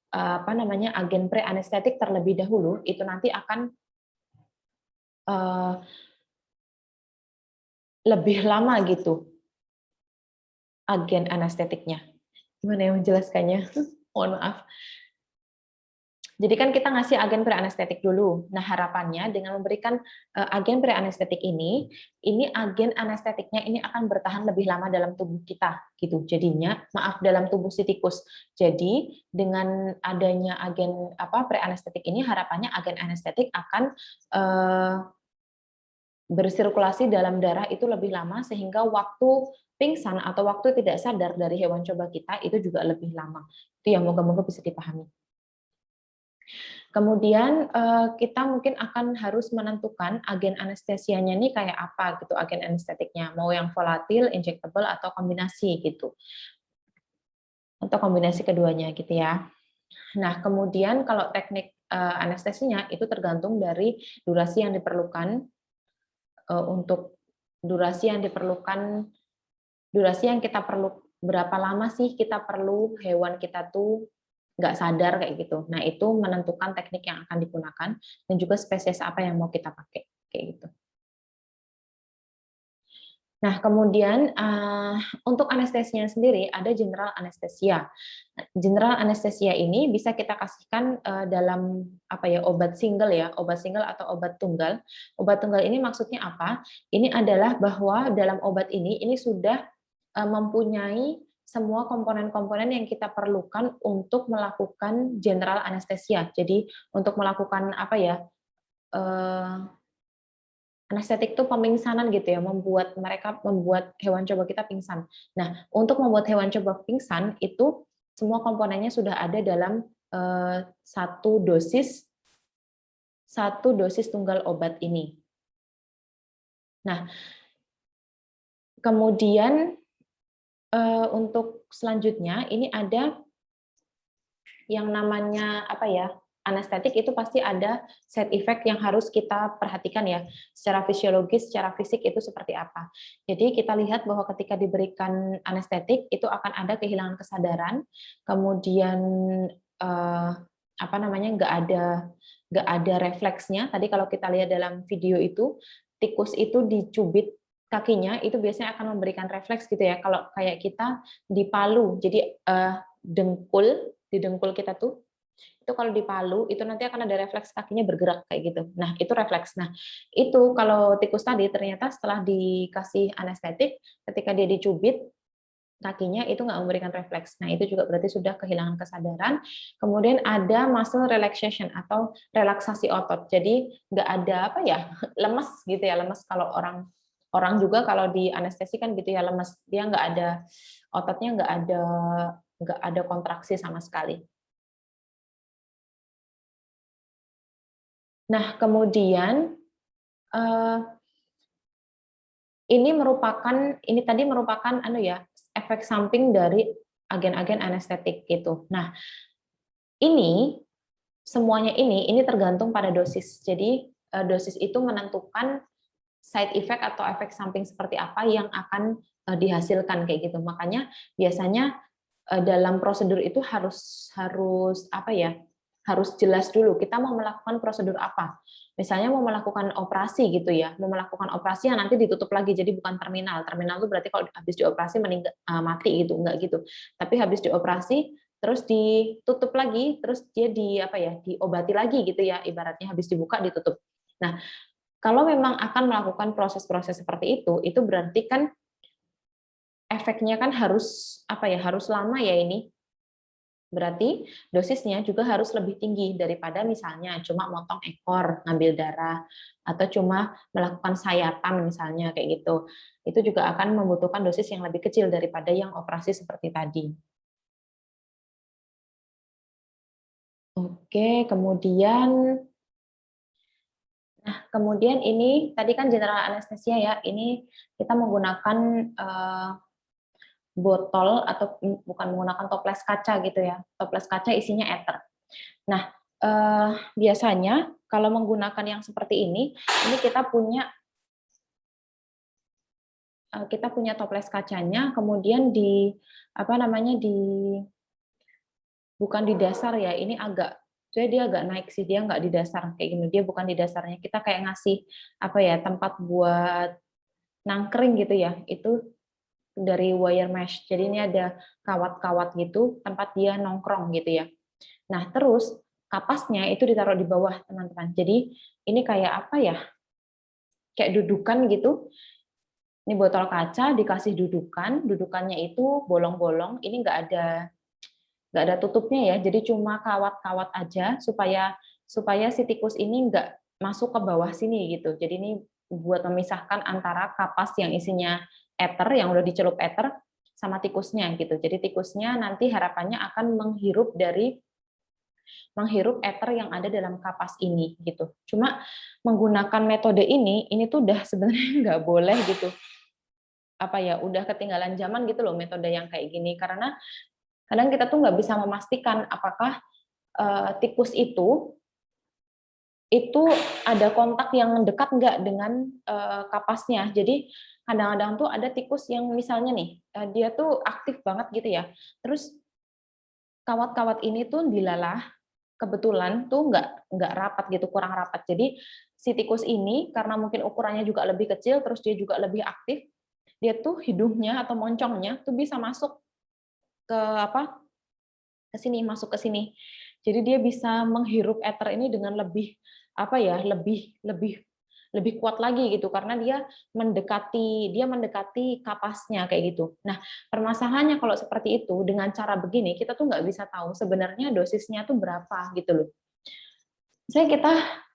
agen pre-anestetik terlebih dahulu, itu nanti akan lebih lama gitu agen anestetiknya. Gimana ya menjelaskannya? Mohon maaf. Jadi kan kita ngasih agen pre-anestetik dulu. Nah, harapannya dengan memberikan agen pre-anestetik ini agen anestetiknya ini akan bertahan lebih lama dalam tubuh kita gitu. Jadinya, maaf, dalam tubuh si tikus. Jadi, dengan adanya agen pre-anestetik ini harapannya agen anestetik akan bersirkulasi dalam darah itu lebih lama sehingga waktu pingsan atau waktu tidak sadar dari hewan coba kita itu juga lebih lama. Itu yang moga-moga bisa dipahami. Kemudian kita mungkin akan harus menentukan agen anestesianya ini kayak apa gitu, agen anestetiknya, mau yang volatil, injectable atau kombinasi gitu. Atau kombinasi keduanya gitu ya. Nah, kemudian kalau teknik anestesinya itu tergantung dari durasi yang diperlukan untuk durasi yang kita perlu, berapa lama sih kita perlu hewan kita tuh nggak sadar kayak gitu. Nah, itu menentukan teknik yang akan digunakan dan juga spesies apa yang mau kita pakai kayak gitu. Nah, kemudian untuk anestesinya sendiri ada general anestesia. General anestesia ini bisa kita kasihkan dalam obat single ya, obat single atau obat tunggal. Obat tunggal ini maksudnya apa? Ini adalah bahwa dalam obat ini sudah mempunyai semua komponen-komponen yang kita perlukan untuk melakukan general anestesia. Jadi untuk melakukan anestetik itu pemingsanan gitu ya, membuat hewan coba kita pingsan. Nah, untuk membuat hewan coba pingsan itu semua komponennya sudah ada dalam satu dosis tunggal obat ini. Nah, kemudian untuk selanjutnya ini ada yang namanya anestetik itu pasti ada side effect yang harus kita perhatikan ya, secara fisiologis, secara fisik itu seperti apa. Jadi kita lihat bahwa ketika diberikan anestetik itu akan ada kehilangan kesadaran, kemudian nggak ada refleksnya. Tadi kalau kita lihat dalam video itu, tikus itu dicubit kakinya itu biasanya akan memberikan refleks gitu ya. Kalau kayak kita dipalu, jadi di dengkul kita tuh itu kalau dipalu itu nanti akan ada refleks kakinya bergerak kayak gitu. Nah, itu refleks. Nah, itu kalau tikus tadi ternyata setelah dikasih anestetik, ketika dia dicubit kakinya itu nggak memberikan refleks. Nah, itu juga berarti sudah kehilangan kesadaran. Kemudian ada muscle relaxation atau relaksasi otot. Jadi nggak ada lemes gitu ya, lemes kalau orang juga kalau di anestesi kan gitu ya, lemes. Dia nggak ada ototnya nggak ada kontraksi sama sekali. Nah, kemudian ini tadi merupakan efek samping dari agen-agen anestetik gitu. Nah, semuanya ini tergantung pada dosis. Jadi dosis itu menentukan side effect atau efek samping seperti apa yang akan dihasilkan kayak gitu. Makanya biasanya dalam prosedur itu harus harus jelas dulu kita mau melakukan prosedur apa. Misalnya mau melakukan operasi gitu ya, mau melakukan operasi yang nanti ditutup lagi, jadi bukan terminal. Terminal itu berarti kalau habis dioperasi mati gitu, enggak gitu. Tapi habis dioperasi terus ditutup lagi, terus dia diobati lagi gitu ya, ibaratnya habis dibuka ditutup. Nah, kalau memang akan melakukan proses-proses seperti itu berarti kan efeknya kan harus harus lama ya ini. Berarti dosisnya juga harus lebih tinggi daripada misalnya cuma motong ekor, ngambil darah, atau cuma melakukan sayatan misalnya kayak gitu. Itu juga akan membutuhkan dosis yang lebih kecil daripada yang operasi seperti tadi. Oke, kemudian ini tadi kan general anestesia ya. Ini kita menggunakan botol atau bukan menggunakan toples kaca gitu ya. Toples kaca isinya ether. Nah, Biasanya kalau menggunakan yang seperti ini kita punya toples kacanya, kemudian di apa namanya bukan di dasar ya, ini jadi dia agak naik sih, dia nggak di dasar kayak gini, dia bukan di dasarnya, kita kayak ngasih apa ya, tempat buat nangkring gitu ya, itu dari wire mesh. Jadi ini ada kawat-kawat gitu, tempat dia nongkrong gitu ya. Nah, terus kapasnya itu ditaruh di bawah, teman-teman. Jadi ini kayak apa ya? Kayak dudukan gitu. Ini botol kaca dikasih dudukan, dudukannya itu bolong-bolong. Ini nggak ada tutupnya ya. Jadi cuma kawat-kawat aja supaya si tikus ini nggak masuk ke bawah sini gitu. Jadi ini buat memisahkan antara kapas yang isinya ether yang udah dicelup ether sama tikusnya gitu. Jadi tikusnya nanti harapannya akan menghirup ether yang ada dalam kapas ini gitu. Cuma menggunakan metode ini tuh udah sebenarnya nggak boleh gitu. Apa ya, udah ketinggalan zaman gitu loh metode yang kayak gini, karena kadang kita tuh nggak bisa memastikan apakah tikus itu ada kontak yang dekat nggak dengan kapasnya. Jadi kadang-kadang tuh ada tikus yang misalnya nih dia tuh aktif banget gitu ya, terus kawat-kawat ini tuh dilalah kebetulan tuh nggak rapat gitu, kurang rapat. Jadi si tikus ini karena mungkin ukurannya juga lebih kecil, terus dia juga lebih aktif, dia tuh hidungnya atau moncongnya tuh bisa masuk ke apa ke sini, masuk ke sini. Jadi dia bisa menghirup ether ini dengan lebih apa ya, lebih lebih lebih kuat lagi gitu karena dia mendekati kapasnya kayak gitu. Nah, permasalahannya kalau seperti itu dengan cara begini kita tuh nggak bisa tahu sebenarnya dosisnya tuh berapa gitu loh.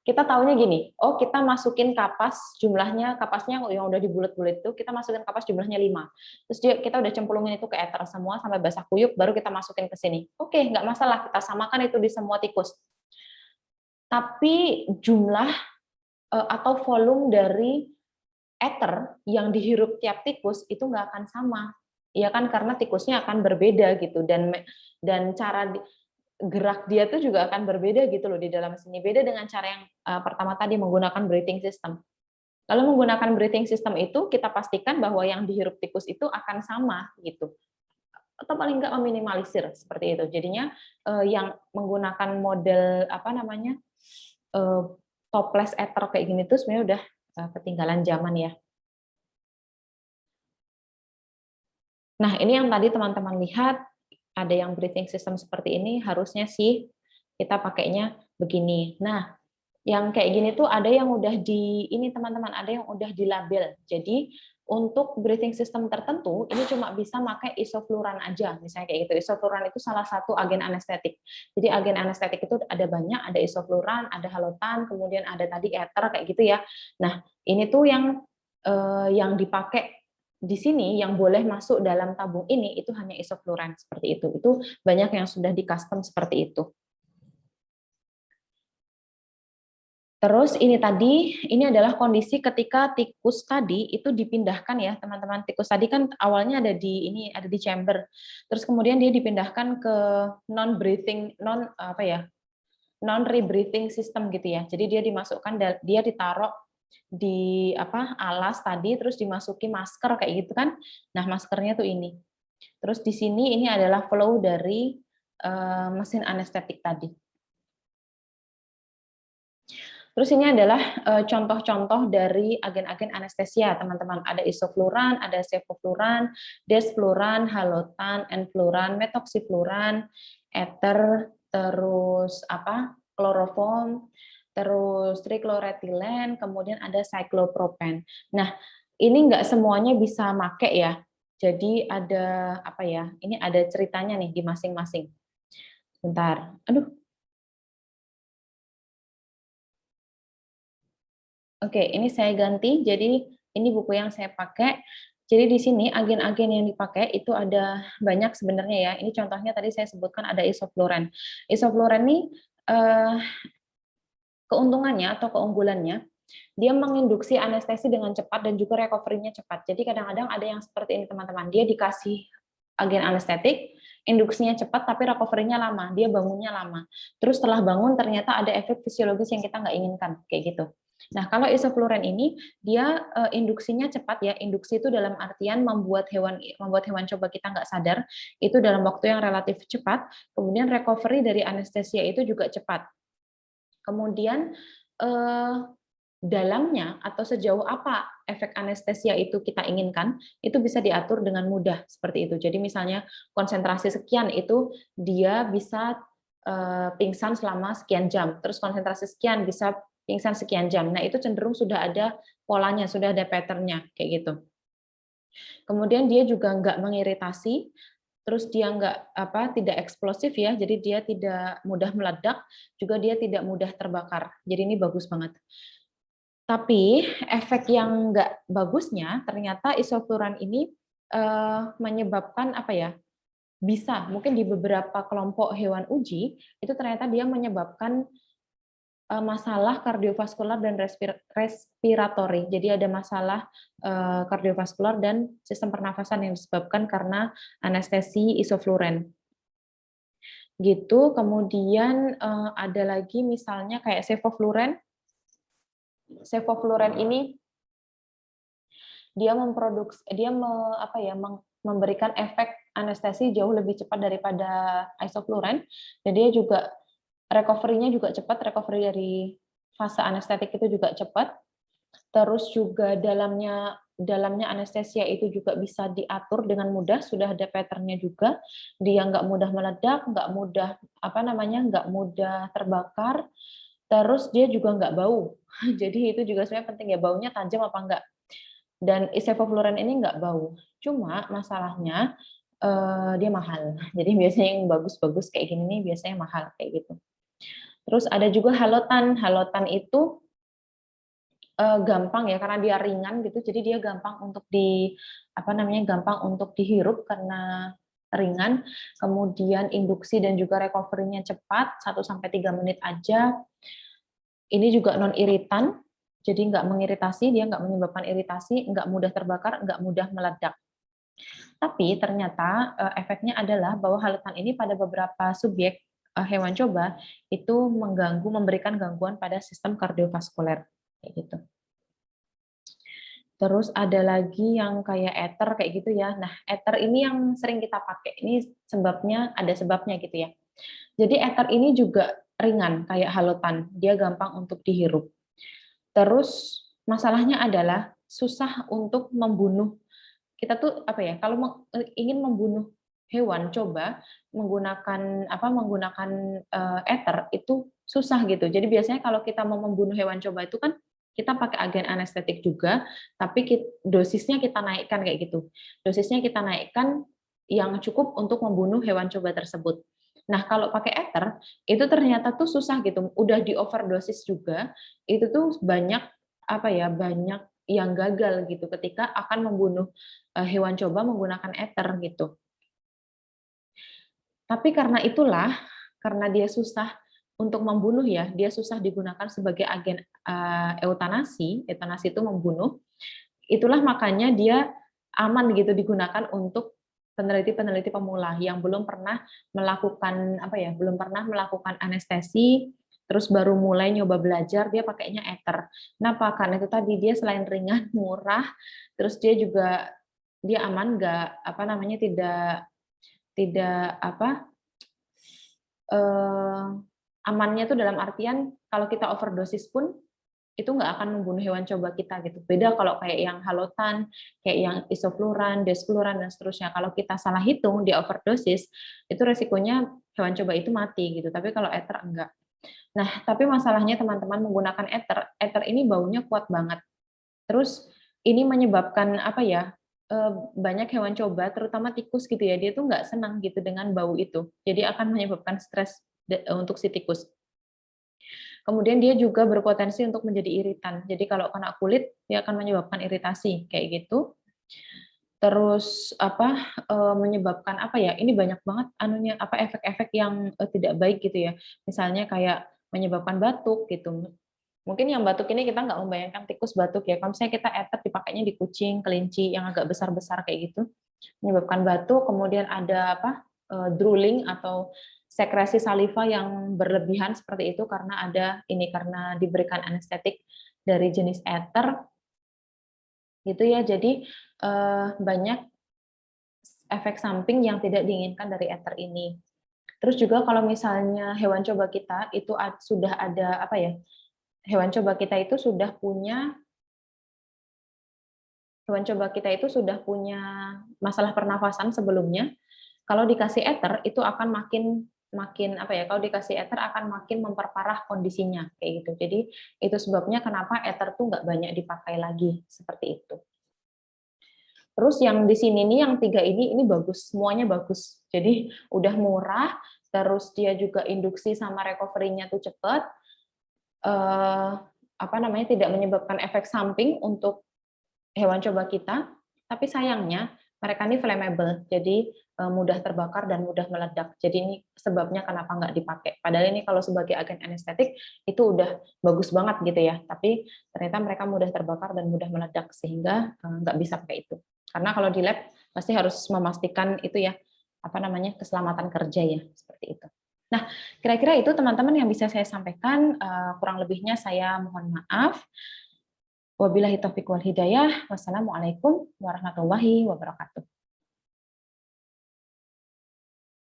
Kita tahunya gini, oh kita masukin kapasnya yang udah dibulet-bulet itu, kita masukin kapas jumlahnya 5. Terus kita udah cemplungin itu ke ether semua sampai basah kuyup, baru kita masukin ke sini. Oke, nggak masalah, kita samakan itu di semua tikus. Tapi jumlah atau volume dari ether yang dihirup tiap tikus itu nggak akan sama. Ya kan, karena tikusnya akan berbeda gitu, dan cara gerak dia tuh juga akan berbeda gitu loh di dalam sini. Beda dengan cara yang pertama tadi menggunakan breathing system. Kalau menggunakan breathing system itu kita pastikan bahwa yang dihirup tikus itu akan sama gitu. Atau paling nggak meminimalisir seperti itu. Jadinya yang menggunakan model apa namanya? Toples ether kayak gini tuh sebenarnya udah ketinggalan zaman ya. Nah, ini yang tadi teman-teman lihat, ada yang breathing system seperti ini, harusnya sih kita pakainya begini. Nah, yang kayak gini tuh ada yang udah ini teman-teman, ada yang udah dilabel. Jadi untuk breathing system tertentu ini cuma bisa pakai isofluran aja, misalnya kayak gitu. Isofluran itu salah satu agen anestetik. Jadi agen anestetik itu ada banyak, ada isofluran, ada halotan, kemudian ada tadi ether kayak gitu ya. Nah, ini tuh yang dipakai di sini yang boleh masuk dalam tabung ini itu hanya isofluran seperti itu. Itu banyak yang sudah di custom seperti itu. Terus ini adalah kondisi ketika tikus tadi itu dipindahkan ya, teman-teman. Tikus tadi kan awalnya ada di chamber. Terus kemudian dia dipindahkan ke non rebreathing system gitu ya. Jadi dia ditaruh di alas tadi, terus dimasuki masker kayak gitu kan. Nah, maskernya tuh ini. Terus di sini ini adalah flow dari mesin anestetik tadi. Terus ini adalah contoh-contoh dari agen-agen anestesia, teman-teman. Ada isofluran, ada sevofluran, desfluran, halotan, enfluran, metoksifluran, ether, terus kloroform, terus trichloretilen, kemudian ada cyclopropen. Nah, ini nggak semuanya bisa make ya. Jadi ada ini ada ceritanya nih di masing-masing. Bentar. Aduh. Oke, ini saya ganti. Jadi ini buku yang saya pakai. Jadi di sini agen-agen yang dipakai itu ada banyak sebenarnya ya. Ini contohnya tadi saya sebutkan ada isofluran. Isofluran ini keuntungannya atau keunggulannya, dia menginduksi anestesi dengan cepat dan juga recovery-nya cepat. Jadi kadang-kadang ada yang seperti ini teman-teman. Dia dikasih agen anestetik, induksinya cepat tapi recovery-nya lama, dia bangunnya lama. Terus setelah bangun ternyata ada efek fisiologis yang kita nggak inginkan, kayak gitu. Nah, kalau isofluoren ini dia induksinya cepat ya. Induksi itu dalam artian membuat hewan coba kita nggak sadar itu dalam waktu yang relatif cepat. Kemudian recovery dari anestesia itu juga cepat. Kemudian dalamnya atau sejauh apa efek anestesia itu kita inginkan, itu bisa diatur dengan mudah seperti itu. Jadi misalnya konsentrasi sekian itu dia bisa pingsan selama sekian jam, terus konsentrasi sekian bisa pingsan sekian jam. Nah, itu cenderung sudah ada polanya, sudah ada pattern-nya kayak gitu. Kemudian dia juga nggak mengiritasi, terus dia tidak eksplosif ya, jadi dia tidak mudah meledak, juga dia tidak mudah terbakar. Jadi ini bagus banget. Tapi efek yang nggak bagusnya ternyata isofluoran ini menyebabkan apa ya? Bisa mungkin di beberapa kelompok hewan uji itu ternyata dia menyebabkan masalah kardiovaskular dan respiratori. Jadi ada masalah kardiovaskular dan sistem pernafasan yang disebabkan karena anestesi isofluoren. Gitu. Kemudian ada lagi misalnya kayak sevofluoren. Sevofluoren ini dia memberikan efek anestesi jauh lebih cepat daripada isofluoren, dan dia juga recovery-nya juga cepat, recovery dari fase anestetik itu juga cepat. Terus juga dalamnya anestesia itu juga bisa diatur dengan mudah, sudah ada pattern-nya juga. Dia nggak mudah meledak, nggak mudah terbakar. Terus dia juga nggak bau. Jadi itu juga sebenarnya penting ya, baunya tajam apa enggak. Dan sevofluoren ini nggak bau. Cuma masalahnya dia mahal. Jadi biasanya yang bagus-bagus kayak gini nih biasanya mahal kayak gitu. Terus ada juga halotan. Halotan itu gampang ya karena dia ringan gitu. Jadi dia gampang untuk gampang untuk dihirup karena ringan. Kemudian induksi dan juga recovery-nya cepat, 1-3 menit aja. Ini juga non iritan. Jadi nggak mengiritasi, dia nggak menyebabkan iritasi, nggak mudah terbakar, nggak mudah meledak. Tapi ternyata efeknya adalah bahwa halotan ini pada beberapa subjek hewan coba itu memberikan gangguan pada sistem kardiovaskuler kayak gitu. Terus ada lagi yang kayak ether kayak gitu ya. Nah, ether ini yang sering kita pakai. Ini ada sebabnya gitu ya. Jadi ether ini juga ringan kayak halotan, dia gampang untuk dihirup. Terus masalahnya adalah susah untuk membunuh. Kita tuh kalau ingin membunuh hewan coba menggunakan ether itu susah gitu. Jadi biasanya kalau kita mau membunuh hewan coba itu kan kita pakai agen anestetik juga, tapi dosisnya kita naikkan kayak gitu. Dosisnya kita naikkan yang cukup untuk membunuh hewan coba tersebut. Nah, kalau pakai ether itu ternyata tuh susah gitu. Udah di overdosis juga, itu tuh banyak banyak yang gagal gitu ketika akan membunuh hewan coba menggunakan ether gitu. Tapi karena dia susah untuk membunuh ya, dia susah digunakan sebagai agen eutanasi itu membunuh, itulah makanya dia aman gitu digunakan untuk peneliti-peneliti pemula yang belum pernah melakukan anestesi, terus baru mulai nyoba belajar, dia pakainya ether. Kenapa? Karena itu tadi dia selain ringan, murah, terus dia aman, tidak tidak amannya itu dalam artian kalau kita overdosis pun itu nggak akan membunuh hewan coba kita gitu. Beda kalau kayak yang halotan, kayak yang isofluoran, desfluoran dan seterusnya. Kalau kita salah hitung di overdosis, itu resikonya hewan coba itu mati gitu. Tapi kalau ether enggak. Nah, tapi masalahnya teman-teman menggunakan ether ini baunya kuat banget. Terus ini menyebabkan banyak hewan coba, terutama tikus gitu ya, dia tuh nggak senang gitu dengan bau itu. Jadi akan menyebabkan stres untuk si tikus. Kemudian dia juga berpotensi untuk menjadi iritan. Jadi kalau kena kulit, dia akan menyebabkan iritasi kayak gitu. Terus menyebabkan ini banyak banget efek-efek yang tidak baik gitu ya. Misalnya kayak menyebabkan batuk gitu. Mungkin yang batuk ini kita nggak membayangkan tikus batuk ya. Kalau misalnya kita ether dipakainya di kucing, kelinci yang agak besar-besar kayak gitu. menyebabkan batuk, kemudian ada drooling atau sekresi saliva yang berlebihan seperti itu karena karena diberikan anestetik dari jenis ether gitu ya. Jadi banyak efek samping yang tidak diinginkan dari ether ini. Terus juga kalau misalnya hewan coba kita itu sudah ada hewan coba kita itu sudah punya masalah pernafasan sebelumnya. Kalau dikasih ether itu akan makin makin kalau dikasih ether akan makin memperparah kondisinya kayak gitu. Jadi itu sebabnya kenapa ether tuh nggak banyak dipakai lagi seperti itu. Terus yang di sini nih yang 3 ini bagus, semuanya bagus. Jadi udah murah, terus dia juga induksi sama recovery-nya tuh cepat. Tidak menyebabkan efek samping untuk hewan coba kita, tapi sayangnya mereka ini flammable, jadi mudah terbakar dan mudah meledak. Jadi ini sebabnya kenapa nggak dipakai. Padahal ini kalau sebagai agen anestetik itu udah bagus banget gitu ya, tapi ternyata mereka mudah terbakar dan mudah meledak sehingga nggak bisa pakai itu. Karena kalau di lab pasti harus memastikan itu ya keselamatan kerja ya seperti itu. Nah, kira-kira itu teman-teman yang bisa saya sampaikan. Kurang lebihnya saya mohon maaf. Wabillahi taufiq wal hidayah. Wassalamualaikum warahmatullahi wabarakatuh.